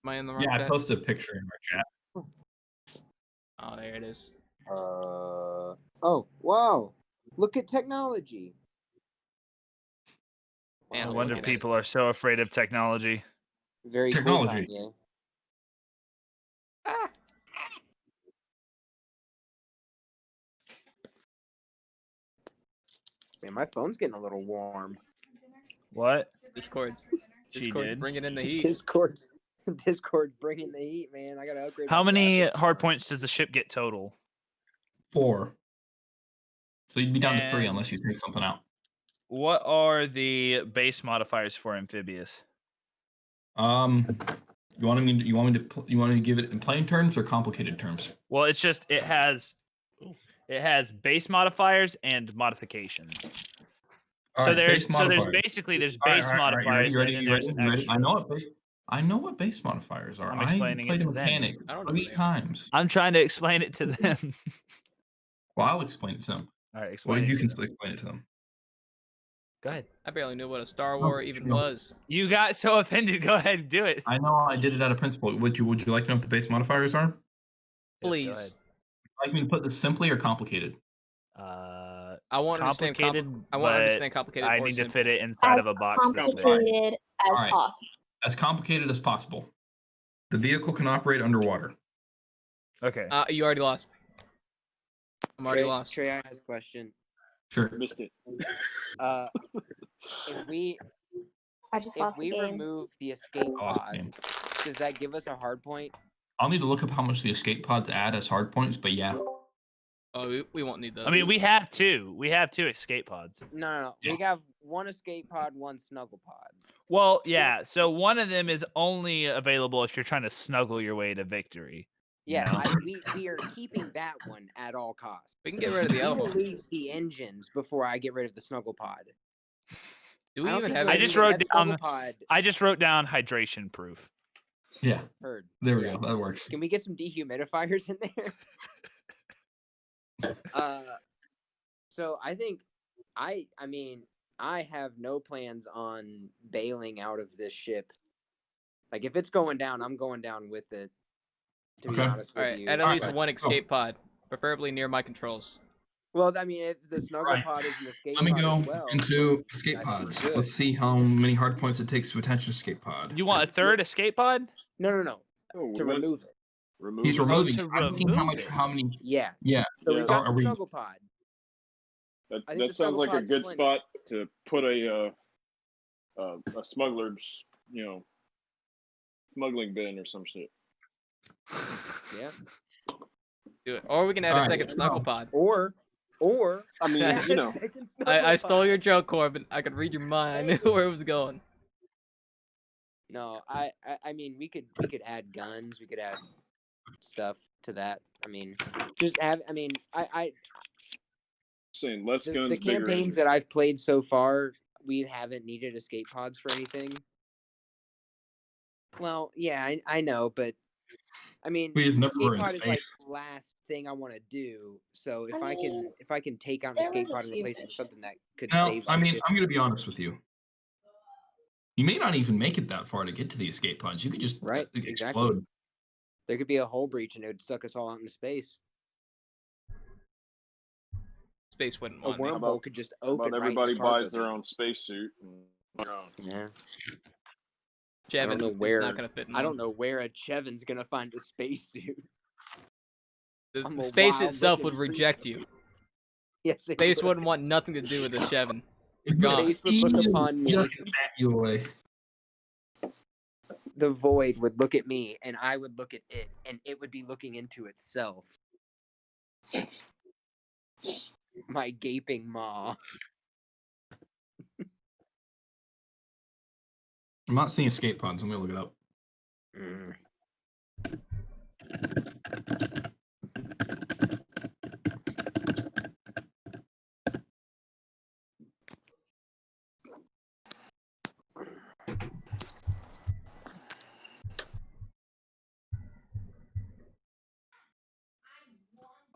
Am I in the wrong Yeah, I chat? posted a picture in our chat. Oh, there it is. Oh, wow. Look at technology. Man, No I'm wonder looking at it. people are so afraid of technology. Very Technology. cool, Kanye. Ah. Man, my phone's getting a little warm. What? Discord's She Discord's did. bringing in the heat. Discord's bringing the heat, man. I gotta upgrade. How my many graphics hard card. points does the ship get total? 4. So you'd be down to 3 And- unless you take something out. What are the base modifiers for amphibious? You want me to give it in plain terms or complicated terms? Well, it's just it has base modifiers and modifications. All So right, there's base so there's modifiers. basically there's All right, base all right, all right, modifiers you ready? and You then ready? there's You ready? extra. I know what base modifiers are. I'm I explaining it played a to them. mechanic I don't know 3 what they are. times. I'm trying to explain it to them. Well, I'll explain it to them. All right, Well, explain. you it can to them. explain it to them. Go ahead. I barely knew what a Star Oh, War even no. was. You got so offended. Go ahead, do it. I know I did it out of principle. Would you like to know what the base modifiers are? Yes, go Please. ahead. Like me to put this simply or complicated? I won't understand Complicated, I won't but understand complicated. I or need to simple. fit it inside As of a box this big. complicated as Alright. possible. As complicated as possible. The vehicle can operate underwater. Okay. You already lost. I'm already Trey, lost. Trey, I has a question. Sure. Missed it. If we I just lost the game. remove the escape Lost pod, game. does that give us a hard point? I'll need to look up how much the escape pods add as hard points, but yeah. Oh, we won't need those. I mean, we have two. We have two escape pods. No. Yeah. We have one escape pod, one snuggle pod. Well, yeah. So one of them is only available if you're trying to snuggle your way to victory. Yeah, No. we are keeping that one at all costs. We can get rid of the We other will one. lose the engines before I get rid of the snuggle pod. Do we I don't even think have? we'll I any- just even wrote have down- snuggle pod I just wrote down hydration proof. Yeah. heard. There we Yeah. go. That works. Can we get some dehumidifiers in there? So I think I mean I have no plans on bailing out of this ship. Like if it's going down, I'm going down with it. To be Okay. honest All with right, you. add at least Alright, one go. escape pod, preferably near my controls. Well, I mean, if the snuggle Right. pod is an escape Let me pod go as well. into escape that'd be pods. good. Let's see how many hard points it takes to attach an escape pod. You want a third escape pod? No. Oh, To we went- remove it. remove He's it. removing. to it. I'm thinking how remove much? it. How many? Yeah. Yeah. So Yeah. we got Are the we- snuggle pod. That, I think that the sounds snuggle like a pod's good plenty. spot to put a smuggler's, smuggling bin or some shit. Yeah. Do it. Or we can add a Alright, second so- snuggle pod. Or I mean, Yeah, you know, I stole your joke, Corbin. I could read your mind. I knew where it was going. No, I mean we could add guns, we could add stuff to that. I mean, just have. I mean, I saying less the guns, bigger campaigns engines. that I've played so far, we haven't needed escape pods for anything. Well, yeah, I know, but I mean, We just never escape were in pod is like space. the last thing I want to do. So if I mean, I can take out an there escape was a pod and few replace it with something that could Now, save. I our mean, ship. I'm going to be honest with you. You may not even make it that far to get to the escape pods. You could just Right, exactly. explode. There could be a hull breach and it would suck us all out into space. Space wouldn't A want me. wormhole could just How open. about right in the everybody cargo buys their bay. own spacesuit and they're on. Yeah. Jevin know is where- not gonna fit in I don't one. know where a Chevin's gonna find a spacesuit. The I'm a space wild itself looking would reject you. Yes, it Space would. wouldn't want nothing to do with the Chevin. You're It gone. Space would look upon me. Just bat you away. The void would look at me, and I would look at it, and it would be looking into itself. My gaping maw. I'm not seeing escape pods. I'm going to look it up. Mm.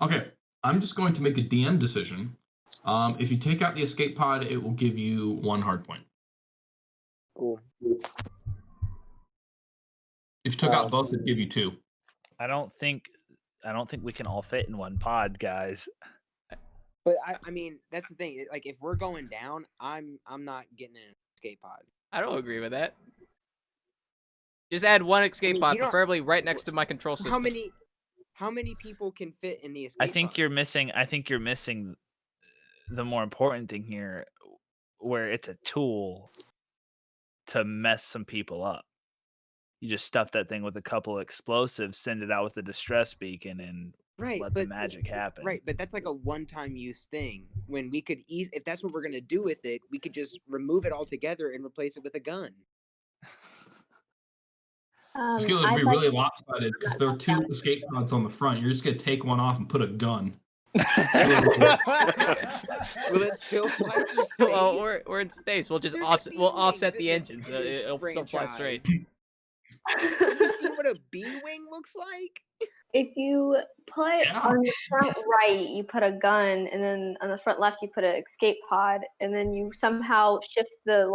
Okay, I'm just going to make a DM decision. If you take out the escape pod, it will give you 1 hard point. Cool. If you took out both, it'd give you 2. I don't think we can all fit in one pod, guys. But I mean, that's the thing. Like, if we're going down, I'm not getting an escape pod. I don't agree with that. Just add one escape mean, pod, you don't- preferably right next to my control system. How many people can fit in the escape I think pod? you're missing the more important thing here, where it's a tool to mess some people up. You just stuff that thing with a couple explosives, send it out with a distress beacon, and Right, let the but magic happen. right, but that's like a one-time use thing. When we could if that's what we're gonna do with it, we could just remove it altogether and replace it with a gun. It's going to I'd be like really lopsided because there are 2 escape pods on the front. You're just going to take one off and put a gun. Will it still fly through space? Well, we're in space. We'll just There's offset. We'll B-wings offset in the this- engines. in this It'll still fly straight. franchise. Have you seen what a B-wing looks like? If you put Yeah. on the front right, you put a gun, and then on the front left, you put an escape pod, and then you somehow shift the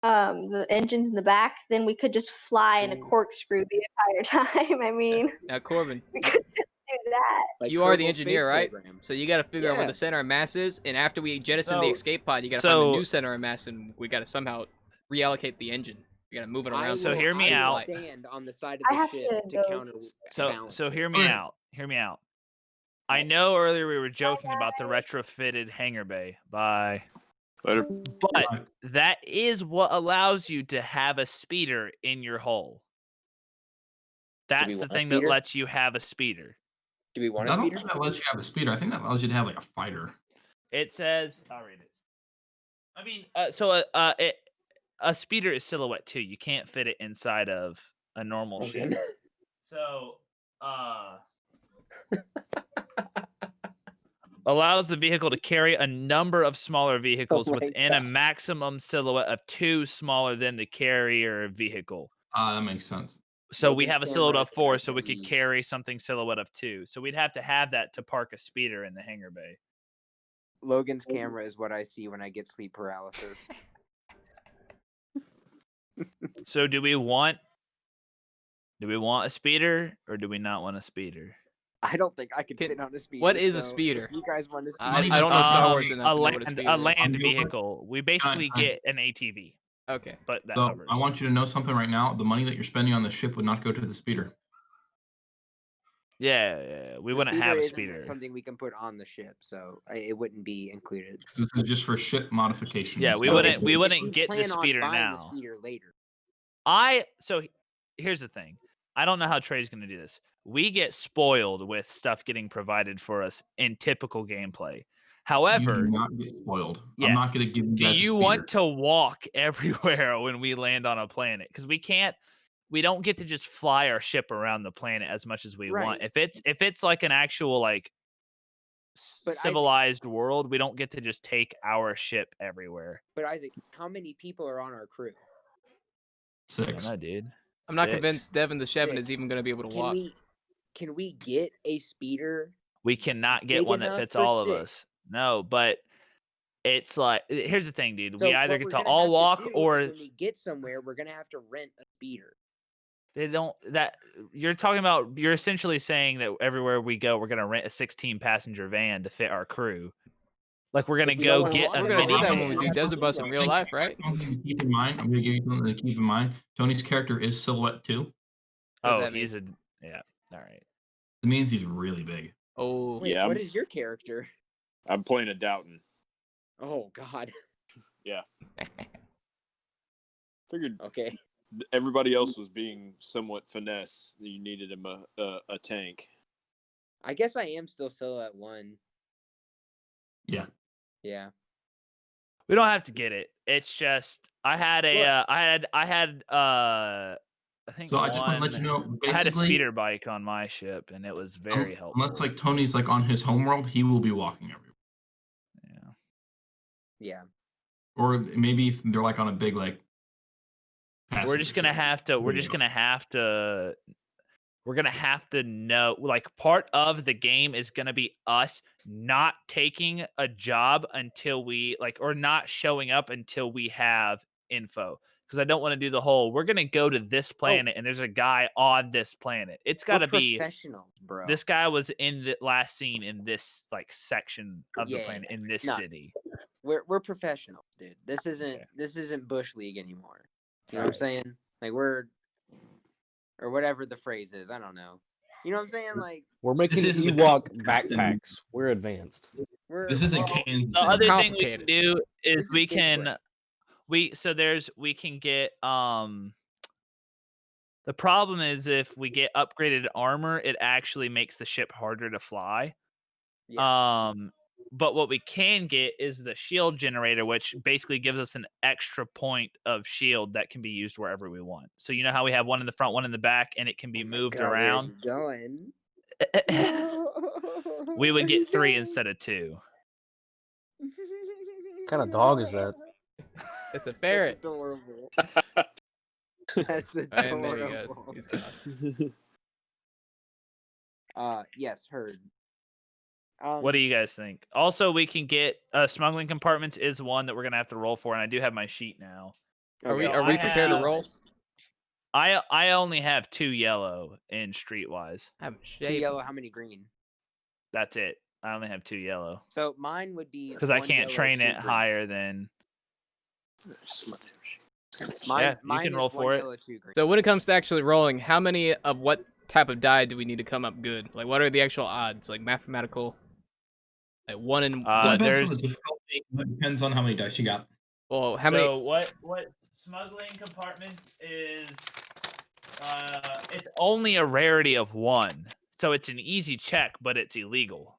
the engines in the back, then we could just fly in a Ooh. corkscrew the entire time. I mean, Now, Corbin, we could just do that. Like you are the Kerbal engineer, Space right? Program. So you got to figure out where Yeah. the center of mass is, and after we jettison the So- escape pod, you got to find the so- new center of mass, and we got to somehow reallocate the engine. You got to move it around. So hear me I will out. stand on the side of I the have ship to to go. counter. So hear me Okay. out. Hear me out. I know earlier we were joking about the retrofitted hangar bay. Bye. Later. But that is what allows you to have a speeder in your hull. That's we the want a thing that speeder? lets you have a speeder. Do we want I a don't speeder? think that lets you have a speeder. I think that allows you to have like a fighter. It says, I'll read it. I mean, a speeder is silhouette too. You can't fit it inside of a normal ship. Logan. So, allows the vehicle to carry a number of smaller vehicles my within a God. maximum silhouette of 2 smaller than the carrier vehicle. That makes sense. So we Logan's have a camera silhouette is of 4, what so I we could see. carry something silhouette of 2. So we'd have to have that to park a speeder in the hangar bay. Logan's camera is what I see when I get sleep paralysis. So do we want a speeder or do we not want a speeder? I don't think I could Can- fit on a speeder. what is a so if speeder? You guys want a speeder? I don't know Star Um, Wars enough to know what a speeder a is. land I'm good with- vehicle. We basically I- get an ATV, Okay. but that So hovers. I want you to know something right now. The money that you're spending on the ship would not go to the speeder. Yeah, we The wouldn't speeder have a isn't speeder. something we can put on the ship, so it wouldn't be included. This is just for ship modifications. Yeah, we So wouldn't if get the plan on speeder buying now. The speeder later. So here's the thing. I don't know how Trey's going to do this. We get spoiled with stuff getting provided for us in typical gameplay. You do However, not get spoiled. I'm yes. not going to give you do guys a you speeder. want to walk everywhere when we land on a planet? Because we don't get to just fly our ship around the planet as much as we want. Right. If it's like an actual like But Isaac- civilized world, we don't get to just take our ship everywhere. But Isaac, how many people are on our crew? I don't 6. know, dude. I'm not 6. convinced Devin the Shevin Six. is even going to be able to walk. Can we get a speeder? We cannot get Big one that enough fits for all of 6. us. No, but it's like here's the thing, dude. So we either what get we're to gonna all have walk to do or is when we get somewhere, we're gonna have to rent a speeder. they don't. That you're talking about. You're essentially saying that everywhere we go, we're gonna rent a 16-passenger van to fit our crew. Like we're gonna If we don't go wanna get walk, a We're going to do that minivan. when we do Desert Bus in real life, right? Something to keep in mind. I'm going to give you something to keep in mind. Tony's character is Silhouette 2. What does Oh, that mean? he's a yeah. All right. It means he's really big. Oh, Wait, Yeah, what is your character? I'm playing a Doubton. Oh God. Figured Okay. everybody else was being somewhat finesse. You needed a tank. I guess I am still Silhouette 1. Yeah. Yeah. We don't have to get it. It's just I had a Look. I think So I just want to let one- you know, I had a basically, speeder bike on my ship, and it was very helpful. unless like Tony's like on his homeworld, he will be walking everywhere. Yeah. Yeah. Or maybe if they're like on a big like. We're just gonna have to. We're just gonna have to. We're gonna have to know. Like part of the game is gonna be us not taking a job until we like, or not showing up until we have info. Because I don't want to do the whole. We're gonna go to this planet, and there's a guy on this planet. It's got to be. professionals, bro. This guy was in the last scene in this like section of the Yeah, planet in this no. city. We're professionals, dude. This isn't Okay. this isn't Bush League anymore. You know what I'm saying? Like we're or whatever the phrase is. I don't know. You know what I'm saying? Like We're making isn't the Ewok Kansas. backpacks. We're advanced. This isn't well, Kansas. The other thing we can Complicated. do is This is we big can brain. we can get the problem is if we get upgraded armor, it actually makes the ship harder to fly. yeah. But what we can get is the shield generator, which basically gives us an extra point of shield that can be used wherever we want. So you know how we have one in the front, one in the back, and it can be Oh my moved God, around. Where's it going? We would get 3 instead of 2. What kind of dog is that? it's a That's ferret. adorable. That's And there he goes. adorable. He's gone. Yes, heard. What do you guys think? Also, we can get smuggling compartments is one that we're gonna have to roll for, and I do have my sheet now. Are we So are we I prepared to have- roll? I only have 2 yellow in streetwise. I have 2 yellow, how many green? That's it. I only have 2 yellow So mine would be because I 1 can't yellow, train 2 it green. higher than. Mine, Yeah, you mine can is roll 1 for it. yellow, 2 green. So when it comes to actually rolling, how many of what type of die do we need to come up good? Like, what are the actual odds? Like mathematical. Like 1 in Uh, what? Depends there's- on the difficulty. It depends on how many dice you got. Well, how many? What smuggling compartment is? It's only a rarity of 1, so it's an easy check, but it's illegal.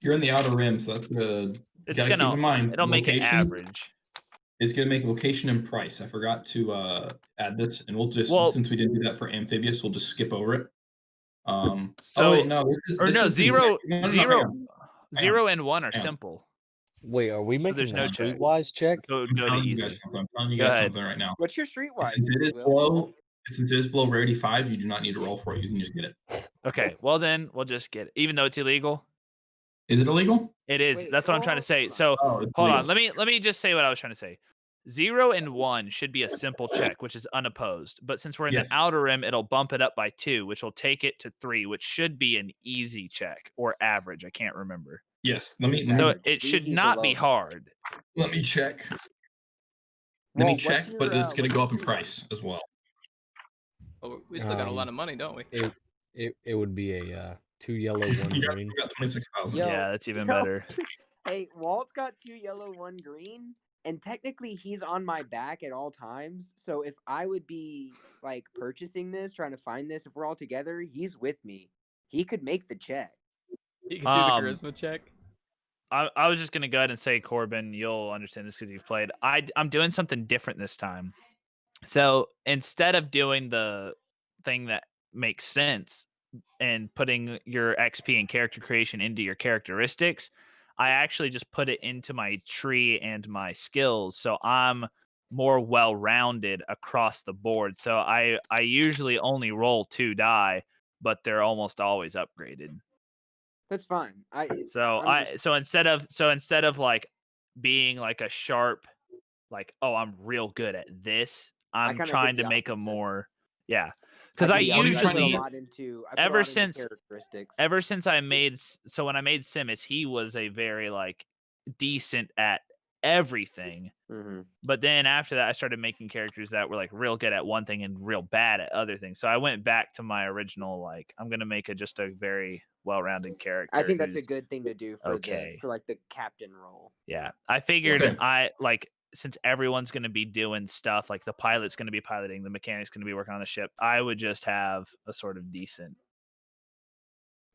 You're in the outer rim, so that's good. You It's gotta keep in mind. it'll make it location average. is gonna make location and price. I forgot to add this, and we'll just Well- since we didn't do that for amphibious, we'll just skip over it. So oh wait, no, this is or this no is the- 0 no, 0 hang on. 0 and 1 are Hang on. simple. Wait, are we making there's no a check. streetwise check? So it would I'm go to telling you easy. guys something. I'm telling you Go guys ahead. something right now. What's your streetwise? Since it is Will? below rarity 5, you do not need to roll for it. You can just get it. Okay, well then we'll just get it, even though it's illegal. Is it illegal? It is. Wait, That's what I'm trying to say. hold on. So Oh, it's hold on. illegal. Let me just say what I was trying to say. 0 and 1 should be a simple check, which is unopposed. But since we're in Yes. the outer rim, it'll bump it up by 2, which will take it to 3, which should be an easy check or average. I can't remember. Yes. Let me So Average. it should Easy not be below. hard. let me check. Let Well, me what's check, your, but it's gonna what's go your up in streetwise? price as well. Oh, we still got a lot of money, don't we? It would be a 2 yellow, 1 You green. got 26,000. Yo, Yeah, that's even yo. better. Hey, Walt's got 2 yellow, 1 green. and technically he's on my back at all times. So if I would be like purchasing this, trying to find this, if we're all together, he's with me. He could make the check. You can do the charisma check. I was just gonna go ahead and say, Corbin, you'll understand this because you've played. I'm doing something different this time. So instead of doing the thing that makes sense and putting your XP and character creation into your characteristics, I actually just put it into my tree and my skills. So I'm more well-rounded across the board. So I usually only roll 2 die, but they're almost always upgraded. That's fine. So instead of like being like a sharp, like, oh, I'm real good at this, I'm kinda did trying the to make a opposite. more because I I put a usually lot into ever since characteristics. ever since I made so when I made Simus, he was a very like decent at everything. Mhm. But then after that, I started making characters that were like real good at one thing and real bad at other things. So I went back to my original, like, I'm gonna make just a very well-rounded character. I think that's a who's good thing to do for okay. for like the captain role. Yeah, I figured Okay. since everyone's going to be doing stuff, like the pilot's going to be piloting, the mechanic's going to be working on the ship, I would just have a sort of decent.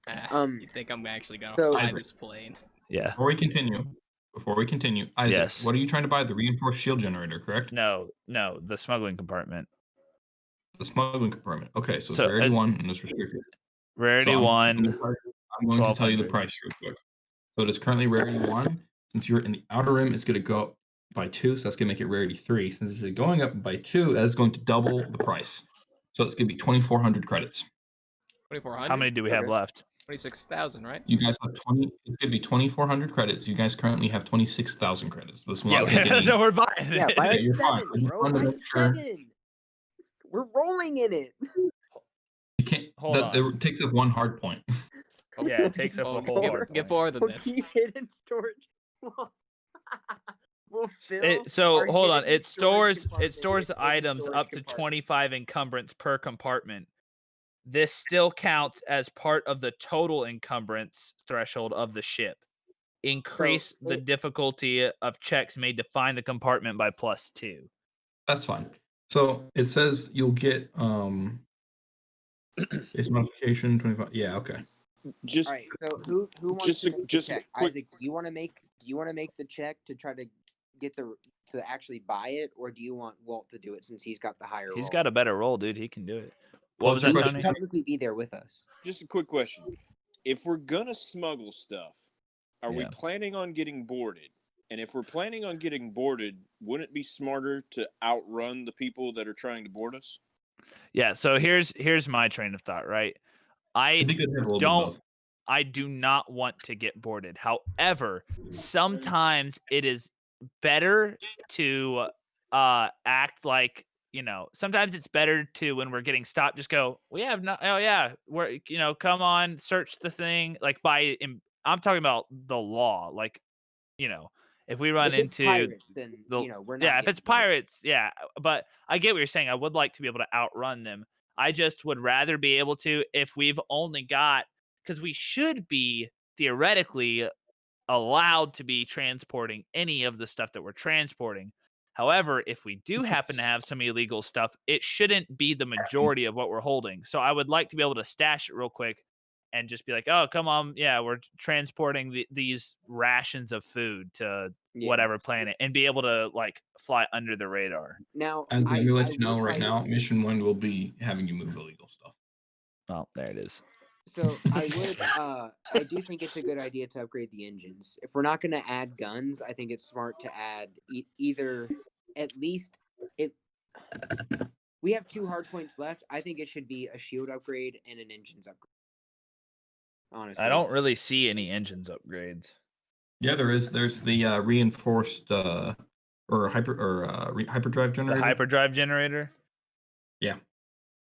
You think I'm actually gonna so- fly this plane? Yeah. Before we continue, Isaac, Yes. what are you trying to buy? The reinforced shield generator, correct? No, the smuggling compartment. The smuggling compartment. Okay, so it's So, rarity 1 and it's restricted. Rarity So 1. I'm going to tell you the 1200. price real quick. So it is currently rarity 1. Since you're in the outer rim, it's going to go up by 2, so that's going to make it rarity 3. Since it's going up by 2, that is going to double the price. So it's going to be 2,400 credits. 2,400. How many do we have left? 26,000, right? You guys have 20. It's going to be 2,400 credits. You guys currently have 26,000 credits. This will not take any. So we're buying Yeah, it. buy like you're fine. 7, I just bro. wanted to Buy make sure. 7. We're rolling in it. You can't. Hold on. It takes up 1 hard point. Yeah, it takes up Well, a whole hard get point. more than We'll that. keep hidden storage. We'll fill So our hold on. hidden It storage stores compartment with items storage up to compartments. 25 encumbrance per compartment. This still counts as part of the total encumbrance threshold of the ship. Increase the difficulty of checks made to find the compartment by +2. That's fine. So it says you'll get base modification 25. Yeah, okay. Just All right. So who wants just to a- make just the a check? quick- Isaac, do you want to make the check to try to get to actually buy it, or do you want Walt to do it since he's got the higher roll? He's got a better roll, dude. He can do it. Well, What was your that, He question- Tony? should technically be there with us. Just a quick question. If we're gonna smuggle stuff, are we Yeah. planning on getting boarded? And if we're planning on getting boarded, wouldn't it be smarter to outrun the people that are trying to board us? Yeah, so here's my train of thought, right? It'd be good to have a little bit of both. I do not want to get boarded. However, sometimes it is better to act like, sometimes it's better to, when we're getting stopped, just go, we have no, oh yeah, we're, come on, search the thing. Like I'm talking about the law. Like, if we run If it's into pirates, then we're not. yeah, if getting it's pirates, yeah. But I get what you're saying. I would like to be able to outrun them. I just would rather be able to, if we've only got, because we should be theoretically allowed to be transporting any of the stuff that we're transporting. However, if we do happen to have some illegal stuff, it shouldn't be the majority of what we're holding. So I would like to be able to stash it real quick and just be like, oh, come on. Yeah, we're transporting these rations of food to Yeah. whatever planet and be able to like fly under the radar. Now, As let me let you know would right now, mission 1 will be having you move illegal stuff. Oh, there it is. So I would, I do think it's a good idea to upgrade the engines. If we're not going to add guns, I think it's smart to add either, at least it. We have 2 hard points left. I think it should be a shield upgrade and an engines upgrade. Honestly, I don't really see any engines upgrades. Yeah, there is. There's the reinforced or hyperdrive The generator. hyperdrive generator. Yeah,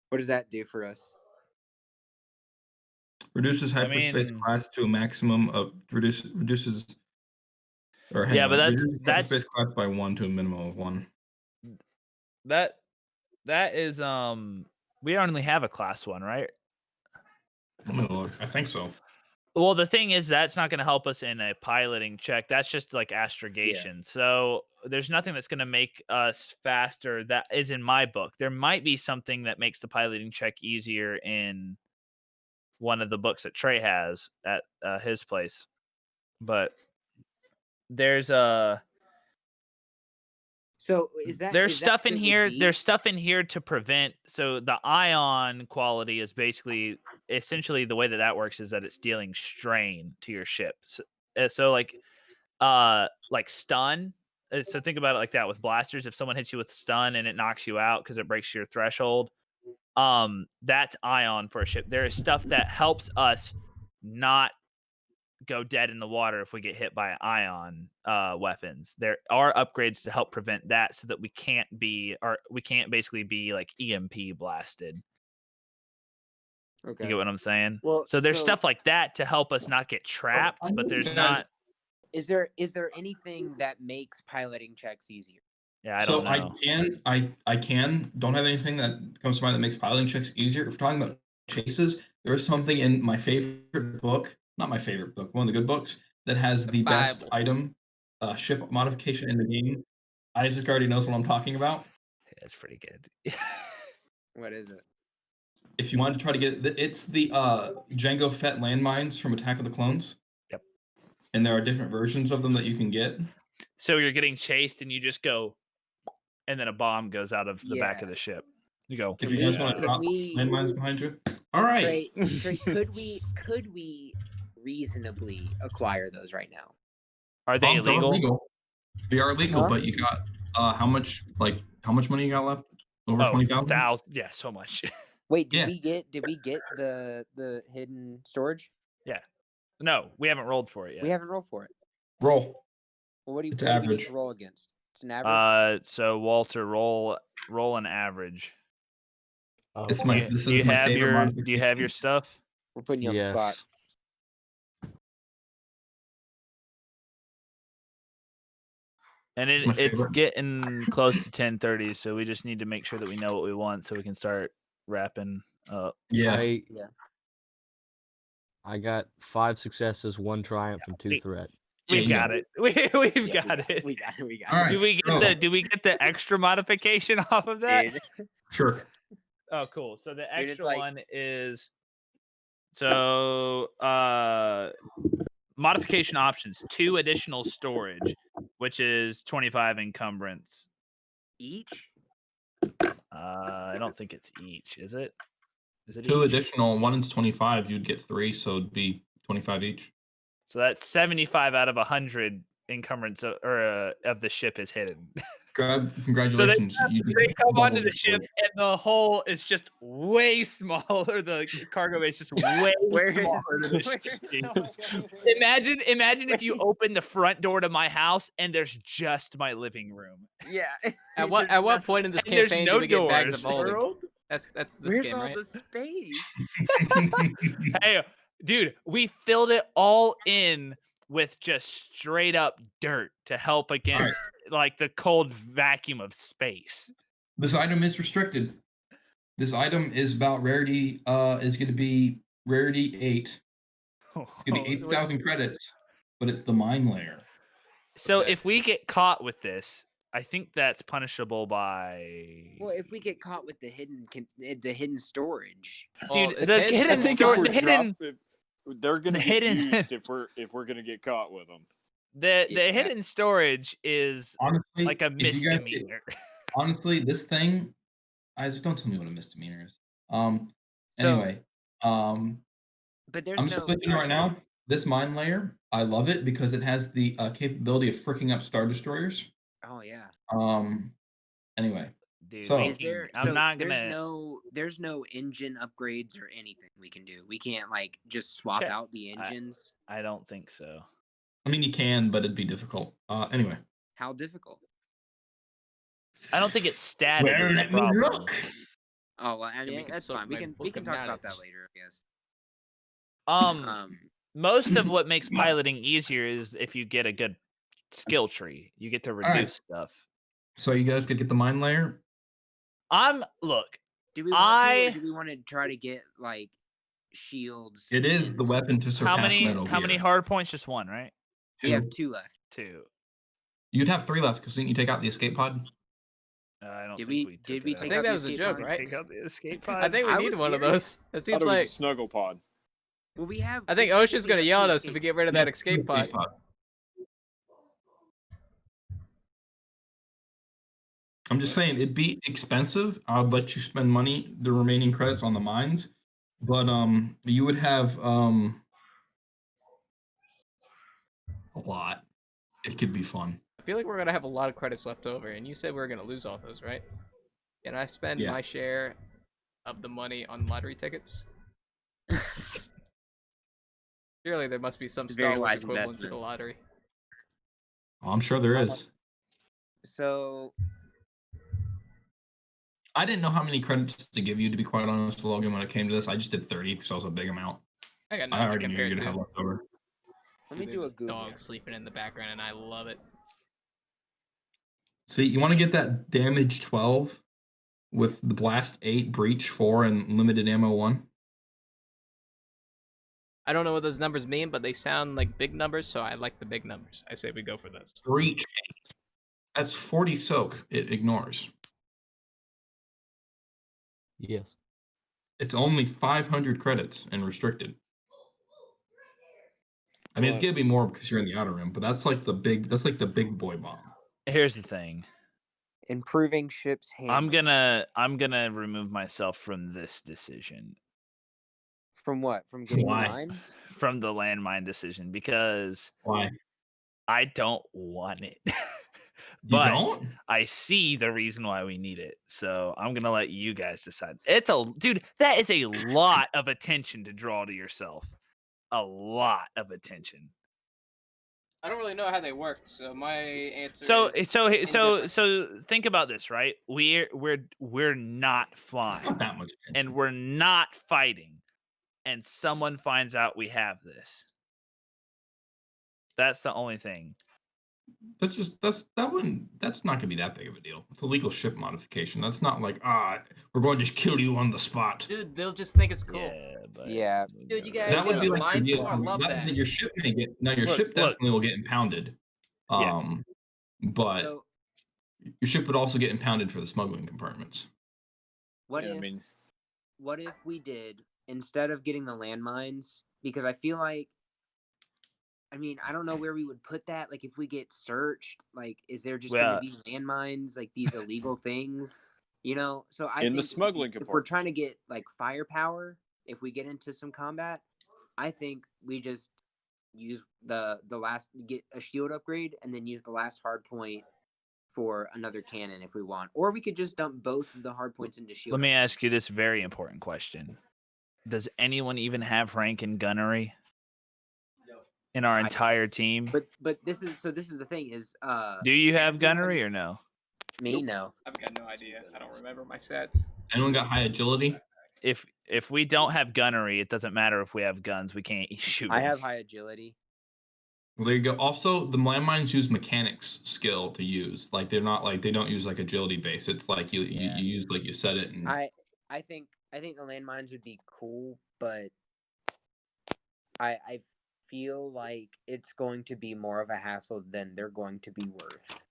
What does that do for us? reduces hyperspace mean- class to a maximum of reduces. Or hang Yeah, on, but reduces that's hyperspace class by 1 to a minimum of 1. that is we only have a class 1, right? Let me look. I think so. Well, the thing is that's not going to help us in a piloting check. That's just like astrogation. So there's nothing that's going to make us faster. That is in my book. There might be something that makes the piloting check easier in one of the books that Trey has at his place, but there's So is that there's is that stuff what in it would here. be? There's stuff in here to prevent. So the ion quality is basically essentially the way that works is that it's dealing strain to your ship. So like stun. So think about it like that with blasters. If someone hits you with stun and it knocks you out because it breaks your threshold, that's ion for a ship. There is stuff that helps us not go dead in the water if we get hit by ion weapons. There are upgrades to help prevent that so that we can't basically be like EMP blasted. Okay. You get what I'm saying? Well, So there's stuff like that to help us not get trapped, but there's not. Is there anything that makes piloting checks easier? Yeah, I don't know. I don't have anything that comes to mind that makes piloting checks easier. If we're talking about chases, there is something in my favorite book, not my favorite book, one of the good books, that has the best Bible. item ship modification in the game. Isaac already knows what I'm talking about. That's pretty good. What is it? If you want to try to get it's the Jango Fett landmines from Attack of the Clones. Yep. And there are different versions of them that you can get. So you're getting chased and you just go, and then a bomb goes out of the back of the ship. You go. If you guys want to drop landmines behind you, all right. Trey, could we reasonably acquire those right now? Are they illegal? They are legal, but you got how much money you got left? Over 20,000? Yeah, so much. Wait, did we get the hidden storage? Yeah. No, we haven't rolled for it yet. We haven't rolled for it. Roll. Well, what do you average. get to roll against? It's an average. So Walter, roll an average. This is Do my favorite do you have your stuff? We're putting you on the spot. And it's getting close to 10:30, so we just need to make sure that we know what we want so we can start wrapping up. Yeah. I got 5 successes, 1 triumph, and 2 threat. We've got it. We've got it. We got it. Right, do we get the extra modification off of that? Dude. Sure. Oh, cool. So the Dude, extra one is modification options, 2 additional storage, which is 25 encumbrance. Each? I don't think it's each, is it? Is it 2 each? additional, 1 is 25, you'd get 3, so it'd be 25 each. So that's 75 out of 100 encumbrance of the ship is hidden. Congratulations. So they come onto the ship and the hull is just way smaller. The cargo bay is just way smaller than the ship. Imagine if you open the front door to my house and there's just my living room. Yeah. At what point in this there's campaign no do we get bags doors. of holding? That's this Where's game, all right? the space? Hey, dude, we filled it all in with just straight up dirt to help against like the cold vacuum of space. This item is restricted. This item is about rarity. Is going to be rarity 8. It's going to be 8,000 credits, but it's the mine layer. So if we get caught with this, I think that's punishable by. Well, if we get caught with the hidden storage, dude, Well, the hidden storage, they're going to get used if we're going to get caught with them. The hidden storage is honestly like a misdemeanor. Honestly, this thing, Isaac, don't tell me what a misdemeanor is. Anyway, but there's I'm switching right now. This mine layer, I love it because it has the capability of fricking up Star Destroyers. Oh yeah. Anyway, dude, so there's no engine upgrades or anything we can do. We can't like just swap out the engines. I don't think so. I mean, you can, but it'd be difficult. Anyway. How difficult? I don't think it's static. Let me look. Oh well, I mean that's fine. We can talk about that later, I guess. Most of what makes piloting easier is if you get a good skill tree. You get to reduce stuff. So you guys could get the mine layer? Look. Do we want to try to get like shields. It is the weapon to surpass How many Metal how many Gear. hard points? Just one, right? We have 2. 2 left. 2. You'd have 3 left because didn't you take out the escape pod? I don't Did think we- took did we it I take out. think out that the was a escape joke, pod? right? Take out the escape I pod. think we I need was one of serious. those. It I seems thought it was like a snuggle pod. Well, we have. I think we Ocean's gonna technically yell have at 2 us if we escape get rid of Yeah, that escape pod. I'm just saying it'd be expensive. I'd let you spend money, the remaining credits on the mines, but you would have a lot. It could be fun. I feel like we're gonna have a lot of credits left over, and you said we were gonna lose all those, right? Can I spend Yeah. my share of the money on lottery tickets? Surely there must be some It's a Star very Wars wise equivalent to investment. the lottery. Oh, I'm sure there is. So I didn't know how many credits to give you, to be quite honest, Logan, when it came to this. I just did 30 because that was a big amount. I got I nothing already knew you were compared going to have to. leftover. let me There's do a a Google. dog sleeping in the background, and I love it. See, you want to get that damage 12 with the blast 8, breach 4, and limited ammo 1? I don't know what those numbers mean, but they sound like big numbers, so I like the big numbers. I say we go for those. Breach 8. That's 40 soak. It ignores. Yes. It's only 500 credits and restricted. I mean, it's What? gonna be more because you're in the outer rim, but that's like the big boy bomb. Here's the thing. Improving ship's hammer. I'm gonna remove myself from this decision, From what? From getting the Why? mines? from the landmine decision, because Why? I don't want it. You But don't? I see the reason why we need it. So I'm gonna let you guys decide. Dude, that is a lot of attention to draw to yourself. A lot of attention. I don't really know how they work, so my answer So is so think about this, right? We're not flying Not that much attention. and we're not fighting, and someone finds out we have this. That's the only thing. That's not gonna be that big of a deal. It's a legal ship modification. That's not like, we're going to just kill you on the spot. Dude, they'll just think it's cool. Yeah, but Yeah. Dude, you guys That would have be a like your mindful. deal. I love that. Your ship may get your Look, ship look. definitely will get impounded. Yeah. But So your ship would also get impounded for the smuggling compartments. what Yeah, if I mean, what if we did, instead of getting the landmines, because I feel like, I mean, I don't know where we would put that. Like, if we get searched, like, is there just going Well- to be landmines, like these illegal things? You know, so I In the think smuggling if we're compartment. trying to get like firepower, if we get into some combat, I think we just use the last, get a shield upgrade, and then use the last hard point for another cannon if we want, or we could just dump both of the hard points into shield. Let me ask you this very important question. Does anyone even have rank in gunnery? In our entire team? But this is the thing is, Do you have gunnery or no? me no. I've got no idea. I don't remember my stats. Anyone got high agility? If we don't have gunnery, it doesn't matter if we have guns. We can't shoot. I 'em. have high agility. Well, there you go. Also, the landmines use mechanics skill to use. Like they don't use like agility base. It's like you use like you set it and I think the landmines would be cool, but I feel like it's going to be more of a hassle than they're going to be worth.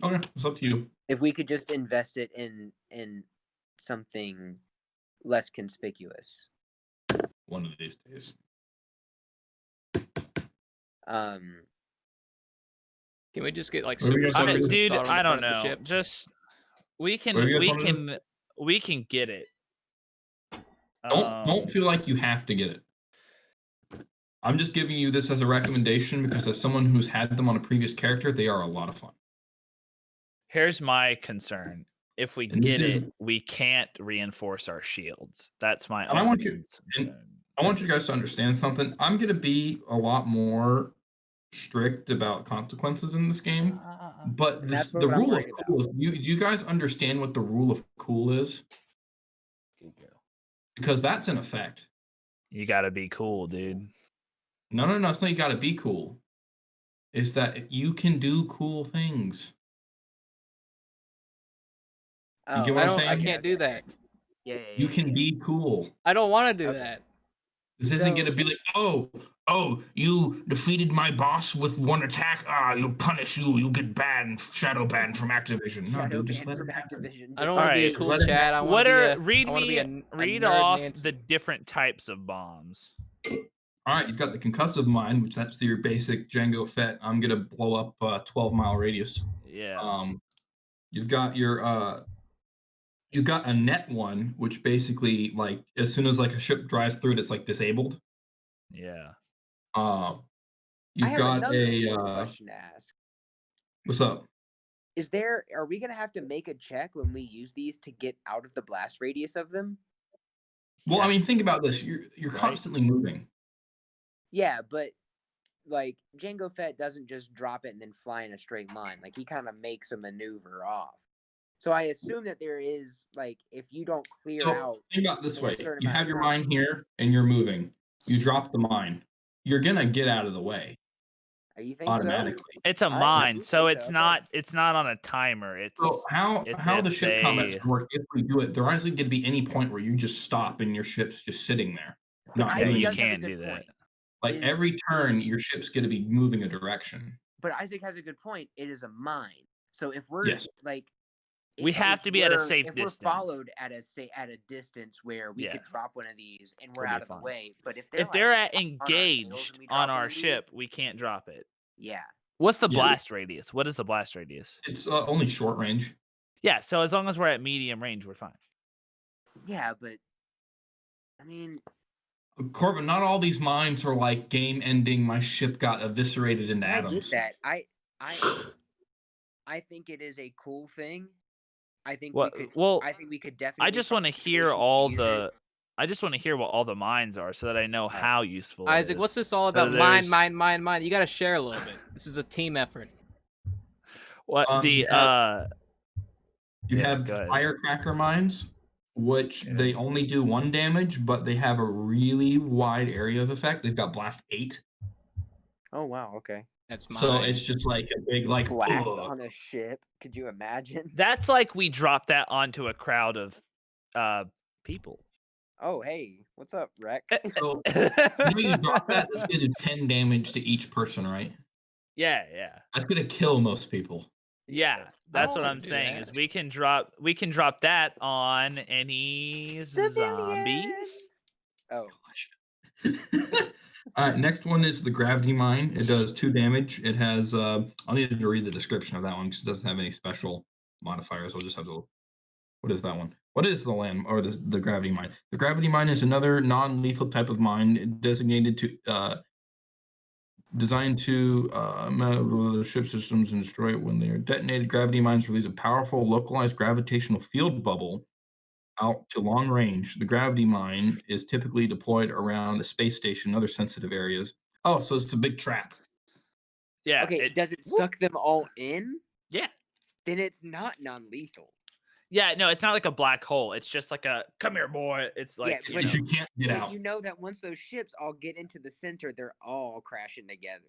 okay, it's up to you. If we could just invest it in something less conspicuous. One of these days. Can we just get like What are super you guys soldiers talking Dude, installed on I the don't front of the know. ship? Just we can What are you guys we talking can we can get it. Don't feel like you have to get it. I'm just giving you this as a recommendation because as someone who's had them on a previous character, they are a lot of fun. Here's my concern. If we And this get is- it, we can't reinforce our shields. That's my And I only want you- concern. I want you guys to understand something. I'm going to be a lot more strict about consequences in this game. But And that's the what I'm rule of worried about. cool is, do you guys understand what the rule of cool is? Because that's in effect. You gotta be cool, dude. No, it's not you got to be cool. It's that you can do cool things. Oh, get what I'm I saying? can't do that. Yeah. You can be cool. I don't want to do Okay. that. This isn't So- gonna be like, oh, you defeated my boss with one attack. You'll punish you. You'll get banned, shadow banned from Activision. No, Shadow dude, just ban let from it happen. Activision. I don't just want to All be a right. cool Let it Chad. I want What to be are a. read I want to be me a read nerd off Nancy. the different types of bombs. All right, you've got the concussive mine, which that's your basic Django Fett. I'm gonna blow up 12-mile radius. Yeah. You've got you've got a net one, which basically like as soon as like a ship drives through it, it's like disabled. Yeah. Uh, I you've have got another a important question to ask. what's up? Are we gonna have to make a check when we use these to get out of the blast radius of them? Well, Yeah. I mean, think about this. You're Right. constantly moving. Yeah, but like Jango Fett doesn't just drop it and then fly in a straight line. Like he kind of makes a maneuver off. So I assume that there is like if you don't clear So out think about it this in a way: certain you amount have of your time. mine here, and you're moving. You drop the mine. You're gonna get out of the way You think so? automatically. It's a I mine, do so think it's so, okay. not on a timer. So It's how the if ship combat's they gonna work if we do it? There isn't gonna be any point where you just stop and your ship's just sitting there, But not Yeah, Isaac doing you does have a anything. can good do that. point. Like Is- every turn, is- your ship's gonna be moving a direction. But Isaac has a good point. It is a mine. So if we're Yes. like We have to be at a safe if distance. we're followed at a distance where we Yeah. could drop one of these and we're We'll be out of fine. the way. But if If like, they're on our tails engaged and we on drop one our of these, ship, we can't drop it. yeah. What's the Yeah. blast radius? What is the blast radius? It's only short range. Yeah, so as long as we're at medium range, we're fine. Yeah, but I mean, Corbin, not all these mines are like game ending. My ship got eviscerated into I atoms. get that. I think it is a cool thing. I think What? we could. Well, I think we could definitely. I just want to find hear ways to all use the. it. I just want to hear what all the mines are, so that I know how useful. Isaac, it is. what's this all So about? Mine, there's- mine. You got to share a little bit. This is a team effort. What You the You yeah, have go the ahead. firecracker mines, which Yeah. they only do 1 damage, but they have a really wide area of effect. They've got blast 8, Oh wow. Okay. That's mine. so it's just like a big like Blast ugh. on a ship. Could you imagine? That's like we dropped that onto a crowd of people. Oh hey, what's up, Rex? So you drop that, that's gonna do 10 damage to each person, right? Yeah. That's gonna kill most people. Yeah, that's what wanna I'm do saying. that. Is we can drop that on any zombies. Oh, All right, next one is the gravity mine. It does 2 damage. It has I'll need to read the description of that one because it doesn't have any special modifiers. I'll just have to. What is that one? What is the land or the gravity mine? The gravity mine is another non-lethal type of mine designated to designed to ship systems and destroy it when they are detonated. Gravity mines release a powerful localized gravitational field bubble out to long range. The gravity mine is typically deployed around the space station and other sensitive areas. Oh, so it's a big trap. Yeah. okay. Does it suck them all in? Yeah. Then it's not non-lethal. Yeah. No, it's not like a black hole. It's just like a come here, boy. It's like Yeah, you but know. Because you can't get But out. you know that once those ships all get into the center, they're all crashing together.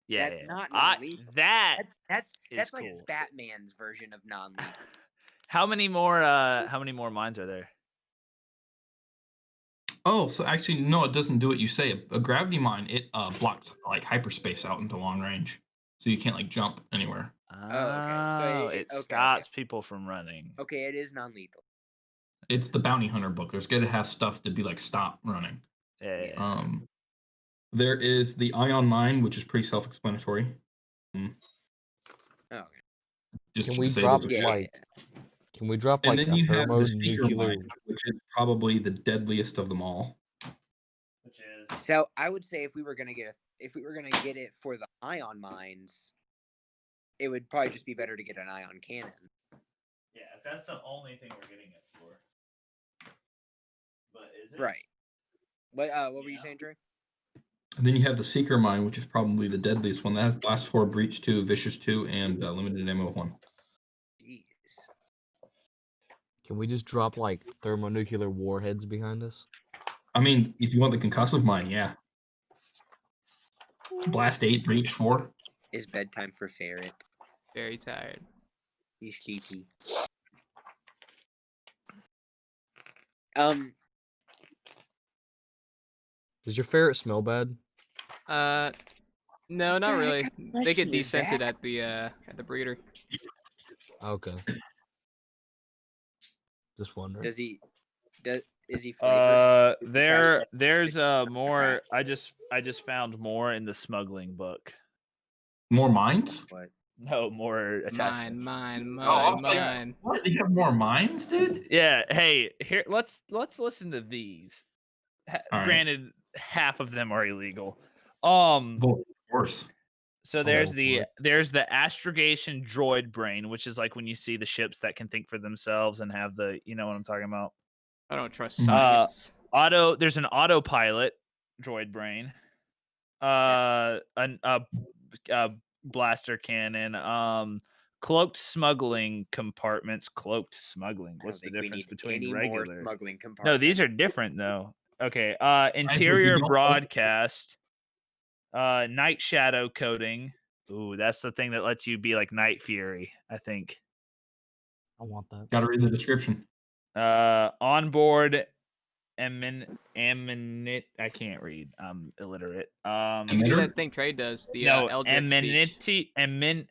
Yeah. that's yeah. not non-lethal. That That's is like cool. Batman's version of non-lethal. How many more mines are there? Oh, so actually, no, it doesn't do what you say. A gravity mine, it blocks like hyperspace out into long range, so you can't like jump anywhere. okay. So it okay. stops people from running. Okay, it is non-lethal. It's the bounty hunter book. There's going to have stuff to be like stop running. Yeah. There is the ion mine, which is pretty self-explanatory. Okay. Just Can we disables drop the ship. like? Can we drop And like then a you have the seeker thermonuclear? mine, which is probably the deadliest of them all. Which is So I would say if we were gonna get it for the ion mines, it would probably just be better to get an ion cannon. yeah. If that's the only thing we're getting it for. But is it Right. What were you Yeah. saying, Drew? And then you have the seeker mine, which is probably the deadliest one. That has blast 4, breach 2, vicious 2, and limited ammo 1. Jeez. Can we just drop like thermonuclear warheads behind us? I mean, if you want the concussive mine, yeah. Blast 8, breach 4. It's bedtime for Ferret. Very tired. He's sleepy. Does your ferret smell bad? No, not really. They get question is descented that? at the breeder. Okay. Just wondering. Is he flavored? Is the question. There's more. I just found more in the smuggling book. More mines? What? No, more attachments. Mine, Oh, I was like, mine. what? You have more mines, dude? Yeah. Hey, here. Let's listen to these. All right. Granted, half of them are illegal. Well, of course. So there's the astrogation droid brain, which is like when you see the ships that can think for themselves and have the, you know what I'm talking about. I don't trust Mhm. science. There's an autopilot droid brain. A blaster cannon. Cloaked smuggling compartments. Cloaked smuggling. I don't What's the think we difference need between any more regular? smuggling compartments. No, these are different though. Okay. we Interior don't- broadcast. Night shadow coating. Ooh, that's the thing that lets you be like Night Fury, I think. I want that. Gotta read the description. Onboard ammonite. I can't read. I'm illiterate. You can do Emitter? that thing Trade does. The No, Eldritch speech. amenities.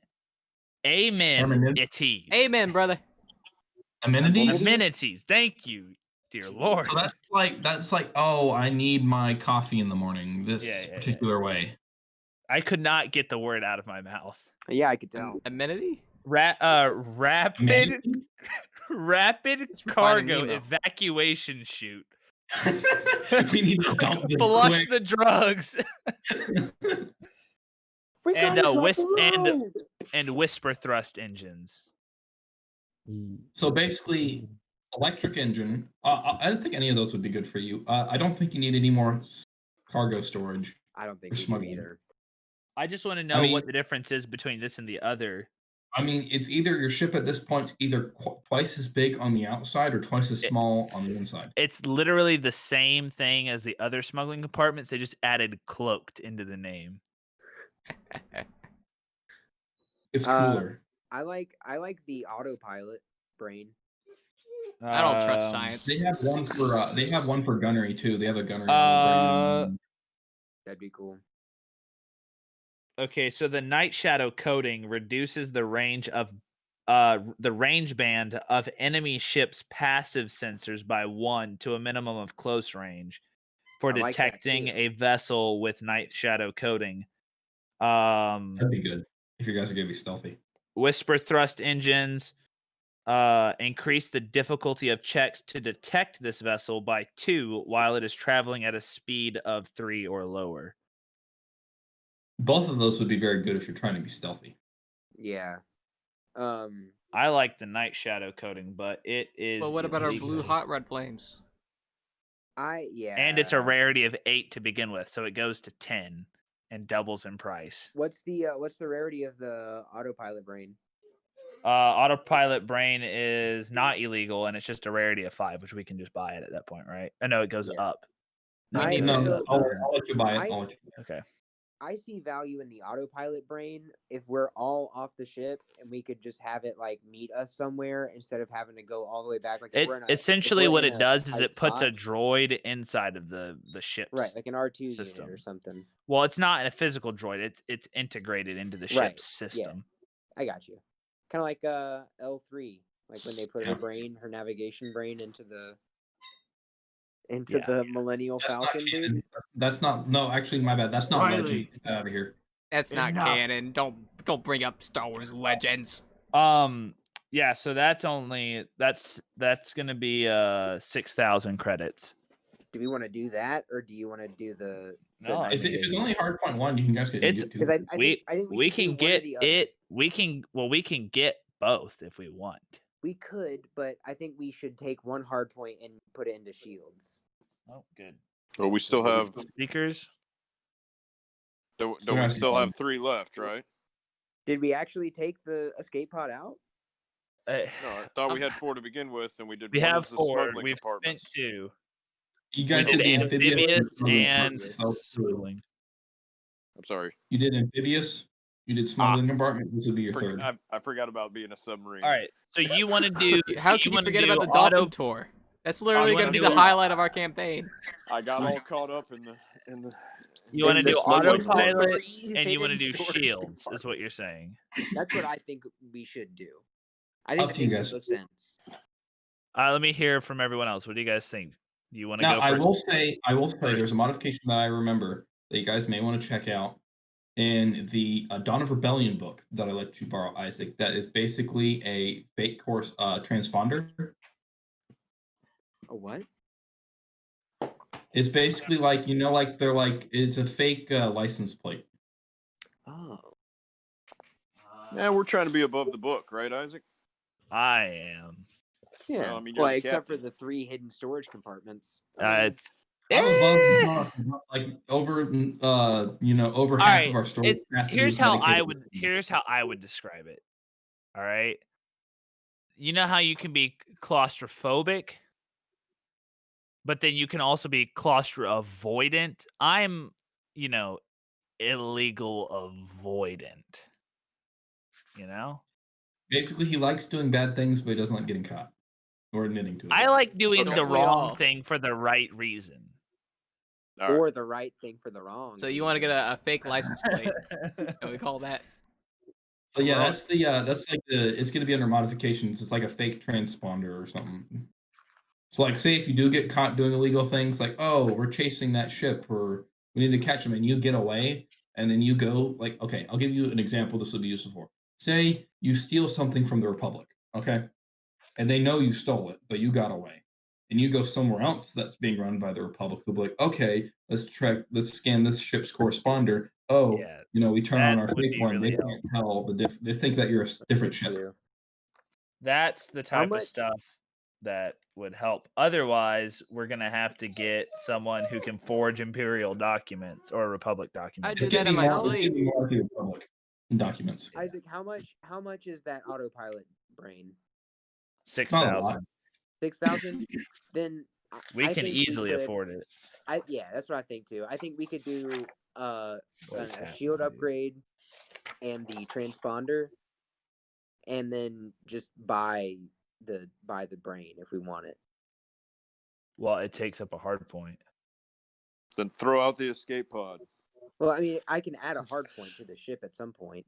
Amen, brother. Amenities? Amenities. Thank you, dear Lord. So that's like, oh, I need my coffee in the morning this Yeah. particular way. I could not get the word out of my mouth. Yeah, I could tell. Amenity? Rapid Amenity? rapid It's from Finding cargo Nemo. evacuation chute. We need to dump this Flush quick. the drugs. We And, gotta drop whis- the and- load! and whisper thrust engines. So basically, electric engine. I don't think any of those would be good for you. I don't think you need any more cargo storage. I don't think For we do smuggling. either. I just want to know mean- what the difference is between this and the other. I mean, it's either your ship at this point is either twice as big on the outside or twice as small on the inside. It's literally the same thing as the other smuggling compartments. They just added cloaked into the name. It's cooler. I like the autopilot brain. I don't trust Um, science. They have one for gunnery too. They have a gunnery on the brain. That'd be cool. Okay, so the night shadow coating reduces the range of the range band of enemy ships' passive sensors by 1 to a minimum of close range for I like that detecting too. a vessel with night shadow coating. That'd be good if you guys are gonna be stealthy. Whisper thrust engines increase the difficulty of checks to detect this vessel by 2 while it is traveling at a speed of 3 or lower. Both of those would be very good if you're trying to be stealthy. Yeah. I like the night shadow coating, but it is. Well, what about our illegal. blue hot red flames? And it's a rarity of 8 to begin with, so it goes to 10 and doubles in price. What's the rarity of the autopilot brain? Autopilot brain is not illegal, and it's just a rarity of 5, which we can just buy it at that point, right? I know it goes Yeah. up. No, I- no, so- I'll let you buy it. I- I'll let you buy it. Okay. I see value in the autopilot brain if we're all off the ship and we could just have it like meet us somewhere instead of having to go all the way back. Like if we're in a, Essentially, if we're what in it a does is tight it puts a spot- droid inside of the ship's right, like an R2 system. unit or something. Well, it's not a physical droid; it's integrated into the Right, ship's system. I got you. Kind of like L3, like when they put her navigation brain into the Yeah. Millennial That's not Falcon, dude. canon. That's not. No, actually, my bad. That's not Riley. legend. Get out of here. That's not Enough. canon. Don't bring up Star Wars Legends. Yeah. So that's gonna be 6,000 credits. Do we want to do that, or do you want to do the? No, If it's only hardpoint 1, you can guys get It's- YouTube. Because I think we should do can one or get the other. it. We can get both if we want. We could, but I think we should take one hard point and put it into shields. Oh, good. Well, we still have. Speakers. Don't Yeah, we still yeah. have 3 left, right? Did we actually take the escape pod out? No, I thought we had 4 to begin with, and we did. We one have of the 4. smuggling We've spent compartments. 2. You guys We did the amphibious and smuggling. smuggling. I'm sorry. You did amphibious. You did smuggling compartment. This would be your For- third. I forgot about being a submarine. All right. So you want to do? How can you forget about the dolphin tour? That's literally wanna going to be do the highlight of our campaign. I got all caught up in the You want to In the do snowflake part. autopilot, three and you want to hidden do storage shields, is what you're saying. That's what I think we should do. I think Up that to you makes guys. the most sense. Let me hear from everyone else. What do you guys think? Do you want to Now, go I first? will say, there's a modification that I remember that you guys may want to check out in the Dawn of Rebellion book that I let you borrow, Isaac. That is basically a fake course transponder. A what? It's basically like like they're like it's a fake license plate. Oh. Yeah, we're trying to be above the book, right, Isaac? I am. Yeah. Well, I mean, you're the except for captain. the 3 hidden storage compartments. It's I'm above the book, like over over all half right. of our storage capacity is dedicated to Here's how I would describe it. All right. You know how you can be claustrophobic, but then you can also be claustro-avoidant. I'm, illegal avoidant. You know? Basically, he likes doing bad things, but he doesn't like getting caught or admitting to it. I like doing Don't the we wrong all? thing for the right reason. All right. Or the right thing for the wrong. So you want to get a reasons. fake license plate? Can we call that? So yeah, Well- that's like it's going to be under modifications. It's like a fake transponder or something. So like, say if you do get caught doing illegal things, like we're chasing that ship or we need to catch them, and you get away, and then you go like, okay, I'll give you an example. This will be useful for. Say you steal something from the Republic, okay, and they know you stole it, but you got away, and you go somewhere else that's being run by the Republic. They'll be like, okay, let's scan this ship's corresponder. Oh, Yeah, we turn that on our would fake be one. really They can't tell the They think that you're a different ship. True. That's the type of much- stuff that would help. Otherwise, we're going to have to get someone who can forge Imperial documents or Republic documents. do It's that getting in my more. It's sleep. getting more like the Republic documents. Isaac, how much is that autopilot brain? 6,000. 6,000? Then We I can think easily could- afford it. Yeah, that's what I think too. I think we could do a What's shield happening? upgrade and the transponder, and then just buy the brain if we want it. Well, it takes up a hard point. Then throw out the escape pod. Well, I mean, I can add a hard point to the ship at some point.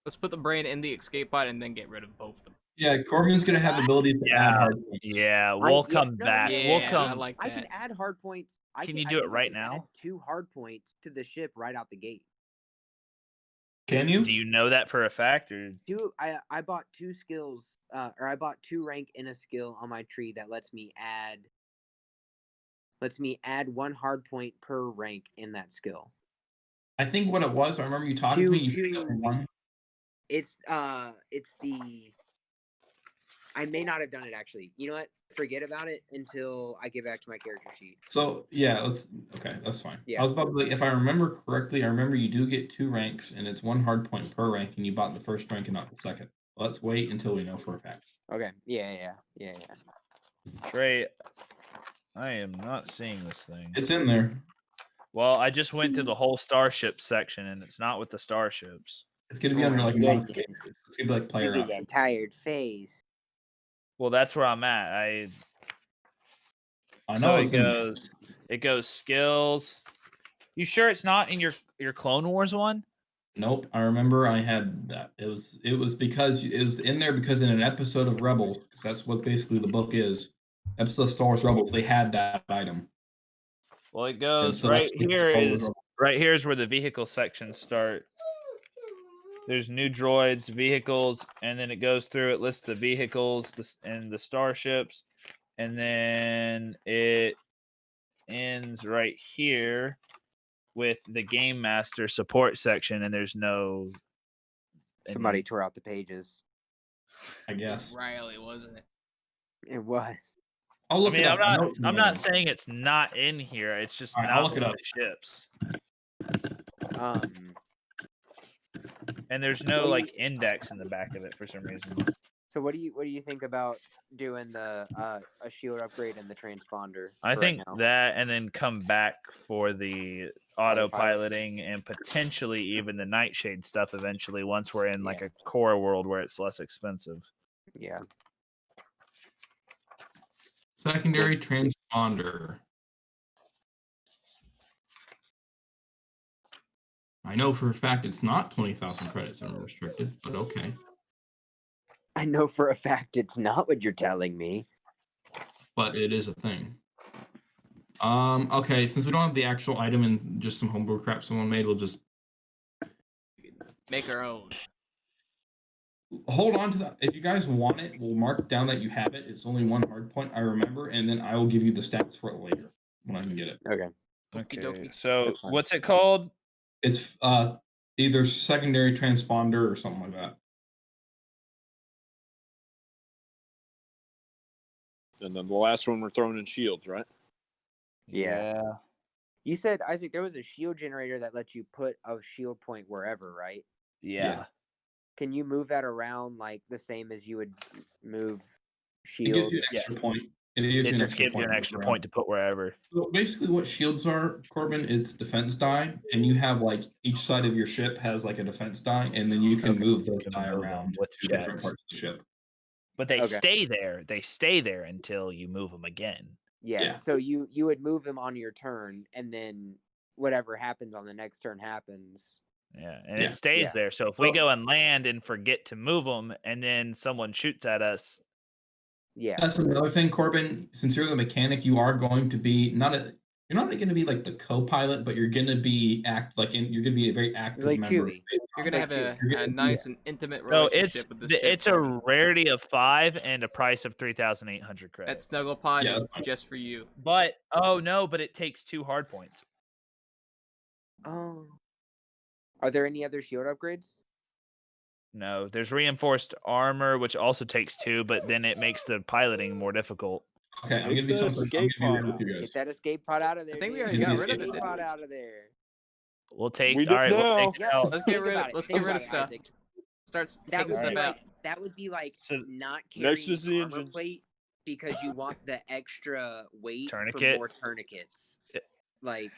Let's put the brain in the escape pod and then get rid of both of them. Yeah, Corbin's gonna have the ability to add hard points. Yeah, we'll come back. yeah, We'll I come. like I that. can add hard points. Can you do it right add now? 2 hard points to the ship right out the gate. Can you? Do you know that for a fact, or I bought 2 skills, or I bought 2 rank in a skill on my tree that lets me add 1 hard point per rank in that skill. I think what it was, I remember you talking to me. You picked up one. It's the. I may not have done it actually. You know what? Forget about it until I get back to my character sheet. So yeah, that's fine. Yeah. I was about to, if I remember correctly, I remember you do get 2 ranks, and it's 1 hard point per rank, and you bought the first rank and not the second. Let's wait until we know for a fact. Okay. Yeah. Trey? I am not seeing this thing. It's in there. Well, I just went to the whole starship section, and it's not with the starships. It's gonna be Oh under my like goodness. modifications. It's gonna be like player Look at options. that tired face. Well, that's where I'm at. I know So it's in there. it goes skills. You sure it's not in your Clone Wars one? Nope, I remember I had that. It was because it was in there because in an episode of Rebels, because that's what basically the book is. Episode of Star Wars Rebels, they had that item. Well, it And goes so right that's what here Star Wars is Rebels. right here is where the vehicle sections start. There's new droids, vehicles, and then it goes through. It lists the vehicles and the starships, and then it ends right here with the Game Master support section, and there's no. Somebody tore out the pages. I guess. Riley, wasn't it? It was. I'll look I mean, it up. I'm not saying it's not in here. It's just All right, I'll not look it with up. the ships. Um. And there's no Well, like index in the back of it for some reason. So what do you think about doing the a shield upgrade and the transponder? I for think right now? that, and then come back for the autopiloting and potentially even the Nightshade stuff eventually once we're in like Yeah. a core world where it's less expensive. Yeah. Secondary transponder. I know for a fact it's not 20,000 credits unrestricted, but okay. I know for a fact it's not what you're telling me. But it is a thing. Okay, since we don't have the actual item and just some homebrew crap someone made, we'll just Make our own. hold on to that. If you guys want it, we'll mark down that you have it. It's only one hard point, I remember, and then I will give you the stats for it later when I can get it. Okay. Okay. Okey-dokey. So That's fine. what's it called? It's either secondary transponder or something like that. And then the last one we're throwing in shields, right? Yeah. You said, Isaac, there was a shield generator that lets you put a shield point wherever, right? Yeah. Can you move that around like the same as you would move It gives shields? you an extra point. It gives It you an just extra gives you point. an extra point to put wherever. So basically, what shields are, Corbin, is defense die, and you have like each side of your ship has like a defense die, and then you can move those can die move them around with to different checks. parts of the ship. But they Okay. stay there. They stay there until you move them again. Yeah. Yeah. So you would move them on your turn, and then whatever happens on the next turn happens. Yeah, and Yeah. it stays Yeah. there. So if we Well- go and land and forget to move them, and then someone shoots at us, Yeah. That's another thing, Corbin. Since you're the mechanic, you are going to be you're not going to be like the co-pilot, but you're going to be you're going to be a very active Like member. Chewie. You're gonna have Like a nice and intimate no, relationship with this ship. it's a Corbin. rarity of 5 and a price of 3,800 That credits. snuggle pod Yeah, is that's fine. just for you. But but it takes 2 hard points. Oh. Are there any other shield upgrades? No, there's reinforced armor, which also takes 2, but then it makes the piloting more difficult. Okay, I'm going to Get be the something. I'm escape going to be real pod with you guys. Get that escape pod out of there. I think we dude. already Get got the rid of it. escape Didn't pod we? out of there. We'll take We all do right. now. We'll take it Yeah, out. Let's get think rid about of. it. Let's Think get rid of about it, stuff. Isaac. Start That taking would stuff be out. like that would be like So not next carrying is the armor engines. plate because you want the extra weight Tourniquet? for more tourniquets. Like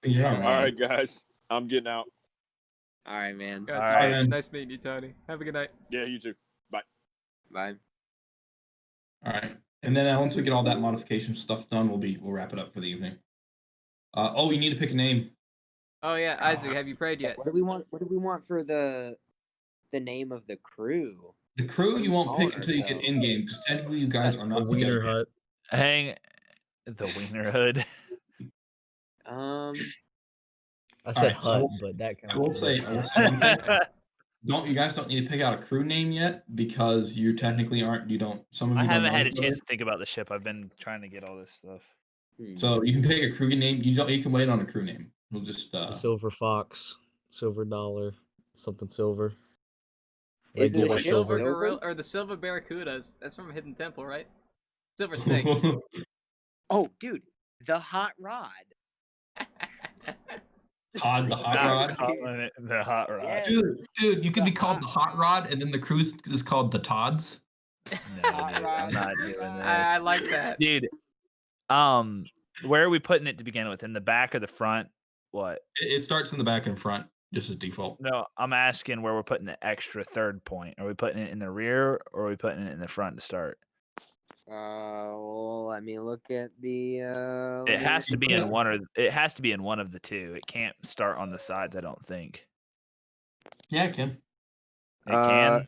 Yeah, All man. right, guys. I'm getting out. all right, man. Gotcha. All right. man. Nice meeting you, Tony. Have a good night. Yeah, you too. Bye. All right, and then once we get all that modification stuff done, we'll wrap it up for the evening. You need to pick a name. Oh yeah, Isaac, have you prayed yet? What do we want? What do we want for the name of the crew? The crew What are you we won't pick calling until you get ourselves? in game, because technically you guys are The not Wiener together. Hut. Hang the wiener hood. I said Alright, so I hut, will- but that I will counts. say one thing. You guys don't need to pick out a crew name yet because you technically aren't. You don't. Some of you I don't haven't know had a each chance other. to think about the ship. I've been trying to get all this stuff. So you can pick a crew name. You don't. You can wait on a crew name. We'll just. The Silver Fox, Silver Dollar, something silver. Is it Regular a ship silver. Silver silver? gorilla or the silver barracudas? That's from Hidden Temple, right? Silver snakes. Oh, dude, the hot rod. Todd the Hot Not Rod. calling it the hot rod. Yes. Dude, you could The be called Hot the Hot Rod, and then the crew is called the Todds. No, Hot dude, rod, I'm not hot doing rod. that. I like that. Dude, where are we putting it to begin with? In the back or the front? What? It starts in the back and front, just as default. No, I'm asking where we're putting the extra third point. Are we putting it in the rear or are we putting it in the front to start? Well, let me look at the. It has to be put in it- one or it has to be in one of the two. It can't start on the sides, I don't think. Yeah, it can. It can.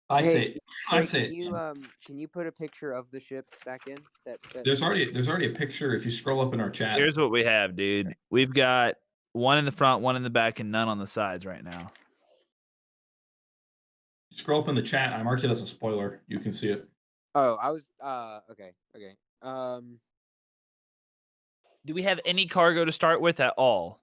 I Hey, say. I Trey, say. can you put a picture of the ship back in? That There's already a picture. If you scroll up in our chat. Here's what we have, dude. We've got one in the front, one in the back, and none on the sides right now. Scroll up in the chat. I marked it as a spoiler. You can see it. Oh, I was okay. Do we have any cargo to start with at all?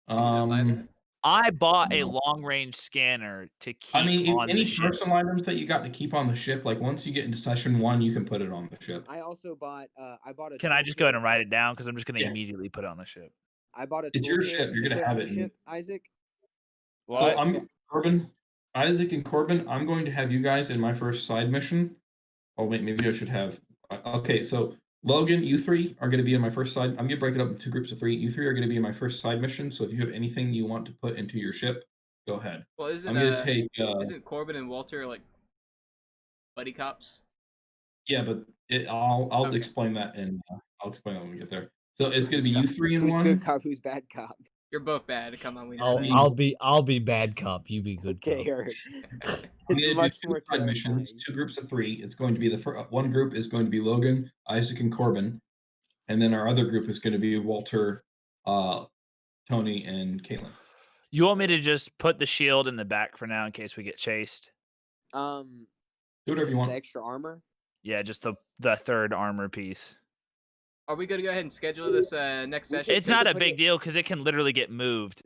I bought a No. long range scanner to keep I mean, on any the ship. personal items that you got to keep on the ship, like once you get into session 1, you can put it on the ship. I also bought I bought a. Can I just go ahead toolkit. and write it down? Because I'm just going to Yeah. immediately put it on the ship. I bought a. It's your toolkit ship, you're to gonna put have on it the in- ship, Isaac. So Isaac and Corbin, I'm going to have you guys in my first side mission. Oh wait, maybe I should have. Okay, so Logan, you three are going to be in my first side. I'm going to break it up into groups of 3. You 3 are going to be in my first side mission. So if you have anything you want to put into your ship, go ahead. Well, I'm going to take. isn't Corbin and Walter like buddy cops? Yeah, but I'll Okay. explain that and I'll explain that when we get there. So it's gonna be you three and Who's one. good cop? Who's bad cop? You're both bad. Come on, we know I'll that. I'll be bad cop. You be good Okay, cop. Eric. I'm It's gonna do much two more side missions, terrifying. 2 groups of 3. It's going to be one group is going to be Logan, Isaac, and Corbin, and then our other group is going to be Walter, Tony, and Caitlin. You want me to just put the shield in the back for now in case we get chased? Do whatever This you is want. the extra armor. Yeah, just the third armor piece. Are we going to go ahead and schedule this next We session? It's not a put big it- deal because it can literally get moved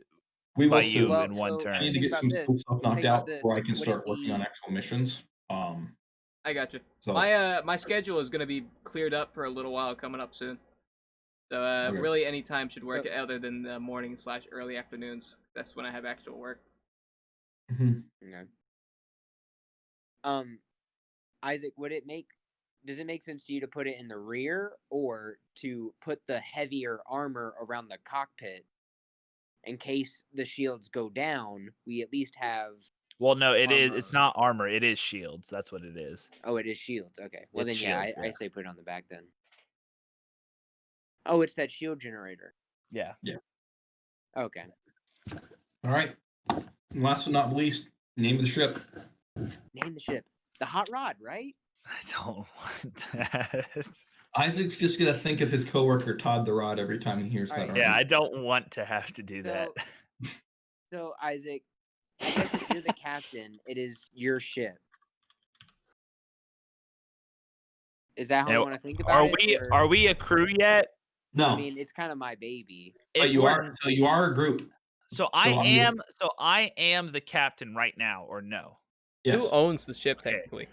We by will you soon. Well, in one so I need turn. to think get about some this. cool stuff knocked Think about out this. before I can Would it start working on be- actual missions. I got you. So My schedule is going to be cleared up for a little while coming up soon. So Okay. really any time should work other than the morning / early afternoons. That's when I have actual work. Mhm. Okay. Isaac, does it make sense to you to put it in the rear or to put the heavier armor around the cockpit in case the shields go down? We at least have. Well, no, it's Armor. not armor. It is shields. That's what it is. Oh, it is shields. Okay. Well, It's then yeah, shields, I yeah. say put it on the back then. Oh, it's that shield generator. Yeah. Okay. All right. And last but not least, name of the ship. Name the ship. The Hot Rod, right? I don't want that. Isaac's just gonna think of his coworker Todd the Rod every time he hears that. Alright. Yeah, argument. I don't want to have to do that. So Isaac, I guess if you're the captain, it is your ship. Is that how Now, you want to think about it? or- Are we a crew yet? No, I mean, it's kind of my baby. but If you we're- are. So you are a group. So I'm gonna- I am the captain right now, or no? Yes. Who owns the ship Okay. technically?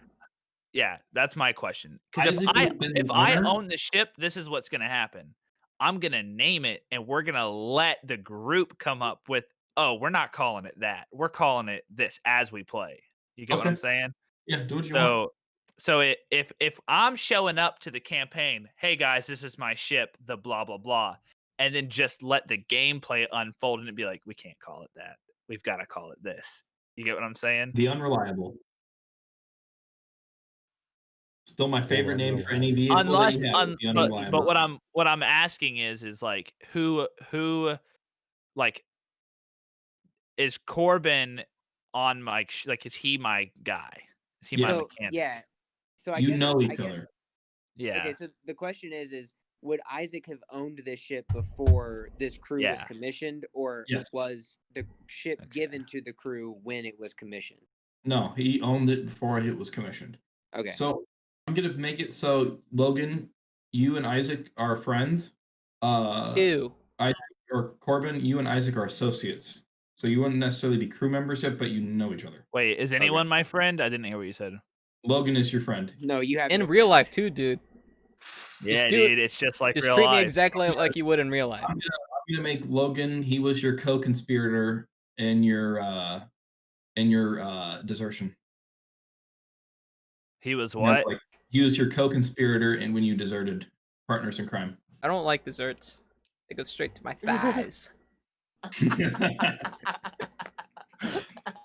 Yeah, that's my question. Because Isaac has been the if I winner. own the ship, this is what's gonna happen. I'm gonna name it, and we're gonna let the group come up with, oh, we're not calling it that. We're calling it this as we play. You get what I'm Okay. saying? Yeah, do what you want. So if I'm showing up to the campaign, hey guys, this is my ship, the blah blah blah, and then just let the gameplay unfold, and it'd be like, we can't call it that. We've got to call it this. You get what I'm saying? The Unreliable. Still my favorite name for any vehicle that Unless, you have. The Unreliable. but what I'm asking is like who like is Corbin on my like is he my guy? Is he my Yeah. So mechanic? yeah. So I You guess know each I guess other. Yeah. okay. So the question is would Isaac have owned this ship before this crew was Yeah. commissioned, or Yes. was the ship Okay. given to the crew when it was commissioned? No, he owned it before it was commissioned. Okay. So I'm gonna make it so Logan, you and Isaac are friends. Ew. Or Corbin, you and Isaac are associates. So you wouldn't necessarily be crew members yet, but you know each other. Wait, is anyone my friend? I didn't hear what you said. Logan is your friend. No, you have In no real friends. life too, dude. Yeah, do it. dude, it's just like Just real treat me life. exactly like you would in real life. I'm gonna make Logan. He was your co-conspirator in your desertion. He was You know, what? like, he was your co-conspirator, and when you deserted partners in crime. I don't like desserts. They go straight to my thighs.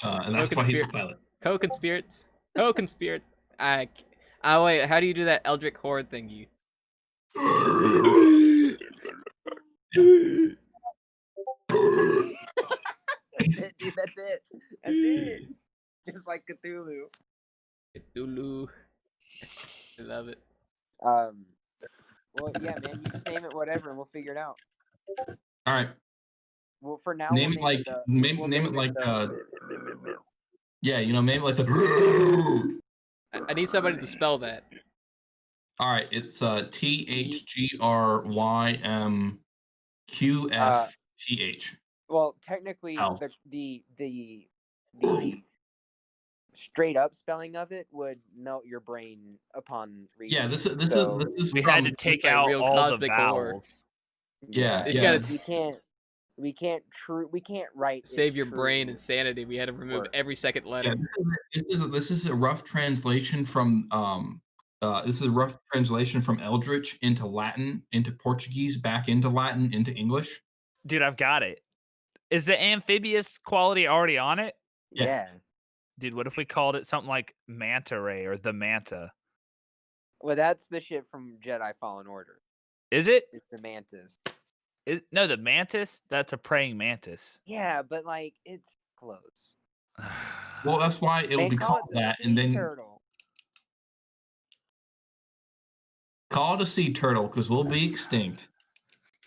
And that's why he's a pilot. Co-conspirates. Co-conspirate. Oh wait, how do you do that Eldritch Horde thing? You. That's it, dude. That's it. That's it. Just like Cthulhu. Cthulhu. I love it. Well, yeah, man. You just name it whatever, and we'll figure it out. All right. Well, for now, Name we'll it like the- name we'll name it name like the- yeah, you know, name it like the. I need somebody to spell that. All right, it's THGRYMQFTH. Well, technically, Ow. the straight up spelling of it would melt your brain upon reading. Yeah, this it, is so, We from, had to take like out real all the cosmic horror. vowels. Yeah, It's yeah. gotta we can't write. save it's your brain true. and sanity. We had to remove Word. every second Yeah, letter. this is a rough translation from Eldritch into Latin, into Portuguese, back into Latin, into English. Dude, I've got it. Is the amphibious quality already on it? Yeah. Yeah. Dude, what if we called it something like manta ray or the manta? Well, that's the shit from Jedi Fallen Order. Is it? It's the mantis. No, the mantis? That's a praying mantis. Yeah, but like it's close. Well, that's why it'll They be call called it the that, sea and then turtle. call it a sea turtle because we'll be extinct.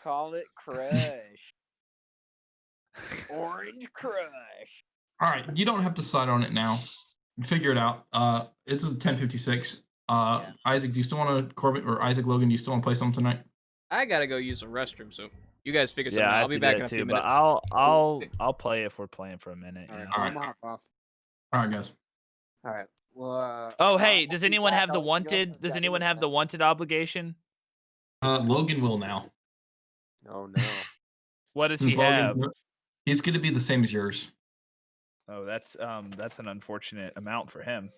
Call it Crush. Orange Crush. All right, you don't have to decide on it now. Figure it out. It's 10:56. Yeah. Isaac, do you still want to Corbin or Isaac Logan? Do you still want to play something tonight? I gotta go use the restroom, so you guys figure something Yeah, out. I I'll be have to back do in that a few too, but minutes. I'll play if we're playing for a minute. All you right, know? All I'm right. gonna hop off. All right, guys. All right. Well. Oh, I'll hey, does be anyone back. have the I'll let you know if wanted? I've Does got anyone have the internet. wanted obligation? Logan will now. Oh no. What does Since he have? He's going to be the same as yours. Oh, that's an unfortunate amount for him.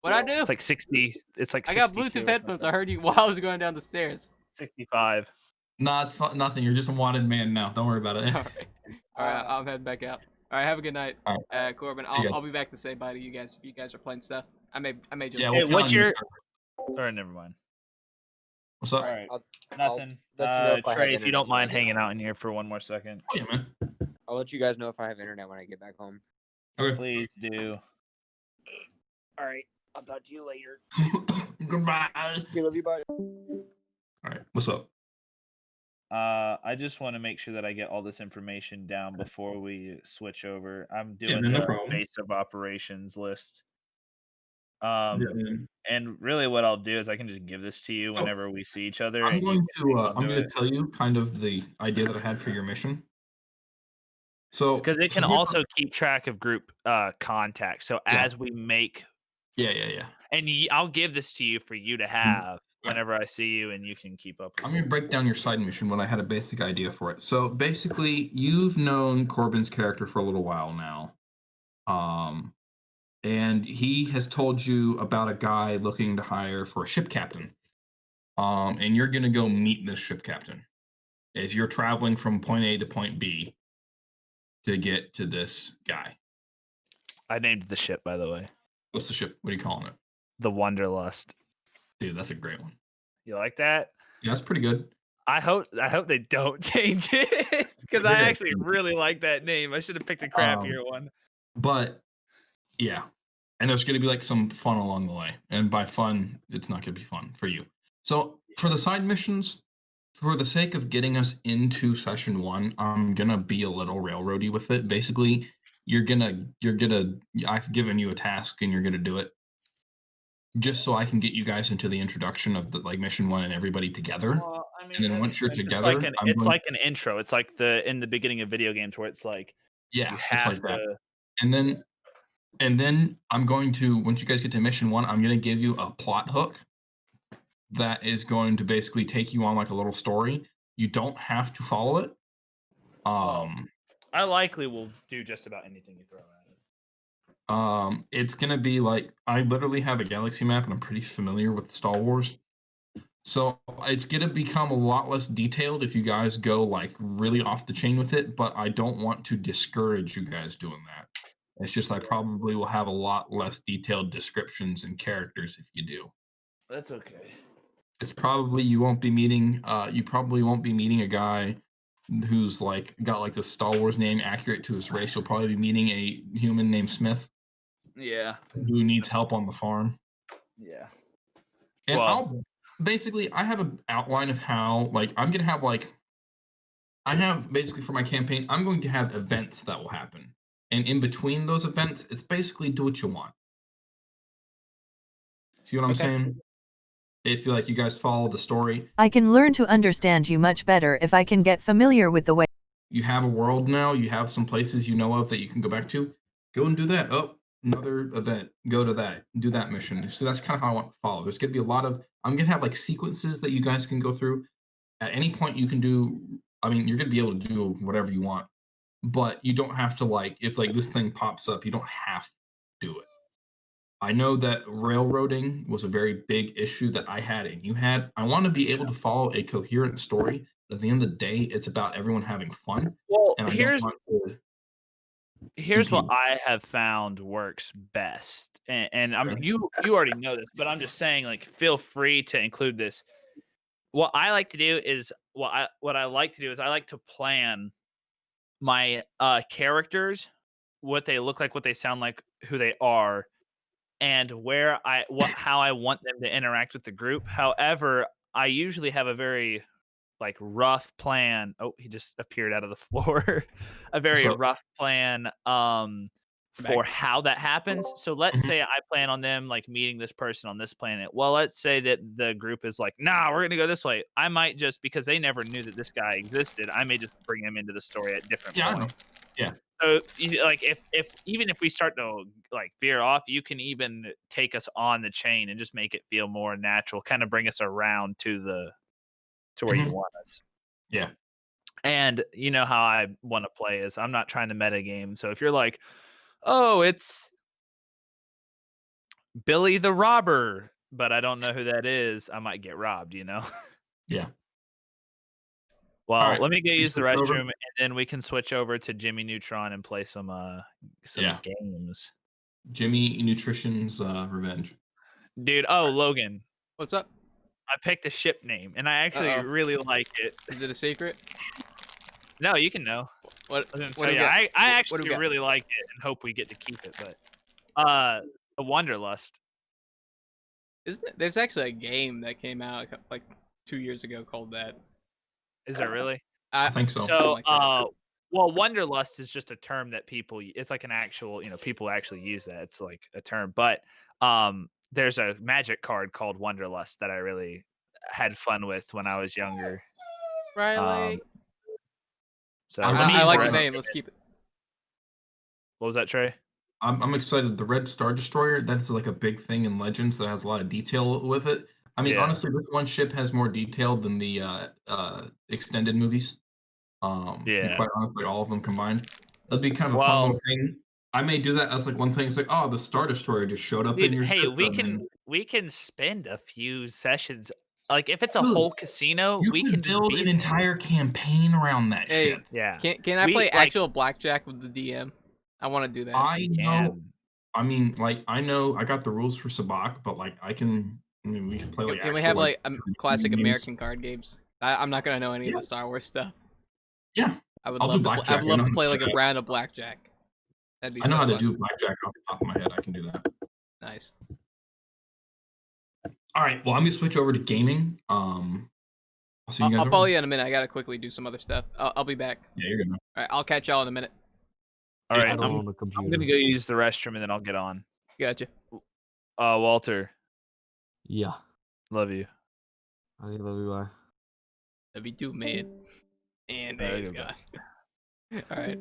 What'd I do? It's like 60. It's like I got 62 Bluetooth or headphones. I something. heard you while I was going down the stairs. 65. Nah, it's nothing. You're just a wanted man now. Don't worry about it. All right, all right. I'm heading back out. All right, have a good night, All Corbin. See ya. I'll be back to say bye to you guys if you guys are playing stuff. I may jump. Yeah, in. Hey, we'll what's count on you, your? sir. Or never mind. What's up? All right, I'll nothing. let you know if I have Trey, if you internet don't when I mind get hanging home. out in here for one more second, Oh, yeah, man. I'll let you guys know if I have internet when I get back home. Okay. please do. All right. I'll talk to you later. Goodbye. Okay, love you. Bye. All right. What's up? I just want to make sure that I get all this information down before we switch over. I'm doing man, no the problem. base of operations list. Yeah, man. And really, what I'll do is I can just give this to you So, whenever we see each other. I'm and you going can to hang on I'm to going it. to tell you kind of the idea that I had for your mission. So Because it can here's also keep track of group contacts. So Yeah. as we make, yeah. and I'll give this to you for you to have whenever I see you, and you can keep up with I'm going to break down your side mission when I had a basic idea for it. So basically, you've known Corbin's character for a little while now. And he has told you about a guy looking to hire for a ship captain. And you're going to go meet this ship captain as you're traveling from point A to point B to get to this guy. I named the ship, by the way, What's the ship? What are you calling it? the Wanderlust. Dude, that's a great one. You like that? Yeah, that's pretty good. I hope they don't change it because I Yeah. actually really like that name. I should have picked a crappier one. But yeah, and there's going to be like some fun along the way. And by fun, it's not going to be fun for you. So for the side missions, for the sake of getting us into session 1, I'm going to be a little railroady with it. Basically, I've given you a task and you're going to do it just so I can get you guys into the introduction of the like mission 1 and everybody together. Well, I mean, And then that once makes you're sense. together, it's like an intro. It's like in the beginning of video games where it's like yeah, you just have like that. to. And then I'm going to, once you guys get to mission 1, I'm going to give you a plot hook that is going to basically take you on like a little story. You don't have to follow it. I likely will do just about anything you throw at us. It's gonna be like I literally have a galaxy map and I'm pretty familiar with Star Wars. So it's gonna become a lot less detailed if you guys go like really off the chain with it, but I don't want to discourage you guys doing that. It's just I probably will have a lot less detailed descriptions and characters if you do. That's okay. It's probably you probably won't be meeting a guy who's like got like the Star Wars name accurate to his race. You'll probably be meeting a human named Smith Yeah. who needs help on the farm. Yeah. And Well- I have an outline of how like I'm gonna have like I have basically for my campaign, I'm going to have events that will happen. And in between those events, it's basically do what you want. See what I'm Okay. saying? If you like you guys follow the story. I can learn to understand you much better if I can get familiar with the way. You have a world now, you have some places you know of that you can go back to. Go and do that. Oh, another event. Go to that. Do that mission. So that's kind of how I want to follow. There's gonna be a lot of I'm gonna have like sequences that you guys can go through. At any point you can do, I mean, you're gonna be able to do whatever you want, but you don't have to like if like this thing pops up, you don't have to do it. I know that railroading was a very big issue that I had and you had. I want to be able to follow a coherent story. At the end of the day, it's about everyone having fun. Well, And I don't here's want to Here's what compete. I have found works best, and I'm Okay. you already know this, but I'm just saying, like, feel free to include this. What I like to do is what I like to do is I like to plan my characters, what they look like, what they sound like, who they are, and how I want them to interact with the group. However, I usually have a very like rough plan. Oh, he just appeared out of the floor. A very So rough plan for Back. how that happens. So let's Mhm. say I plan on them like meeting this person on this planet. Well, let's say that the group is like, nah, we're gonna go this way. I might just because they never knew that this guy existed, I may just bring him into the story at different yeah, I know. points. Yeah. So like if even if we start to like veer off, you can even take us on the chain and just make it feel more natural, kind of bring us around to where you Mhm. want us. Yeah. And you know how I want to play is I'm not trying to meta game. So if you're like, oh, it's Billy the robber, but I don't know who that is, I might get robbed, you know? Yeah. All Well, right. let me go We use the switch over. restroom and then we can switch over to Jimmy Neutron and play some Yeah. games. Jimmy Nutrition's Revenge. Dude, Logan, What's up? I picked a ship name and I actually Uh-oh. really like it. Is it a secret? No, you can know. What? I was gonna What tell do we you, got? I What do actually we got? really like it and hope we get to keep it, but a Wanderlust. Isn't it? There's actually a game that came out like 2 years ago called that. Is it really? I think so. Something So, like that. well, Wanderlust is just a term that it's like an actual, people actually use that. It's like a term, but there's a magic card called Wanderlust that I really had fun with when I was younger. Riley. Um, so I'm let me I use the like the excited. name. restroom. Let's keep it. What was that, Trey? I'm excited. The Red Star Destroyer, that's like a big thing in Legends that has a lot of detail with it. I mean, Yeah. honestly, this one ship has more detail than the extended movies. And Yeah. quite honestly, all of them combined. That'd be kind of a fun Well, little thing. I may do that as like one thing. It's like, oh, the Star Destroyer just showed up in dude, your hey, ship, we and can then we can spend a few sessions. Like if it's a dude, whole casino, you we could can just build be an there. entire campaign around that Hey, ship. Yeah. can I We play like actual blackjack with the DM? I want to do that. I you know. can. I mean, like, I know I got the rules for Sabak, but like, I can. I mean, we can play like Can we actual have like like classic games. American card games? I'm not gonna know any of Yeah, the Star Wars stuff. yeah. I would I'll do love to. I blackjack. would I know love how to to play do like a that. round of blackjack. That'd be I know so how to fun. do blackjack off the top of my head. I can do that. Nice. All right. Well, I'm gonna switch over to gaming. I'll see you guys I'll over follow there. you in a minute. I gotta quickly do some other stuff. I'll be back. Yeah, you're gonna. All right. I'll catch y'all in a minute. All Yeah. right, I don't own a I'm computer. gonna go use the restroom and then I'll get on. Gotcha. Walter, Yeah. love you. I think that'll be why. That'd be too man. And there Alright, he's goodbye. gone. All right.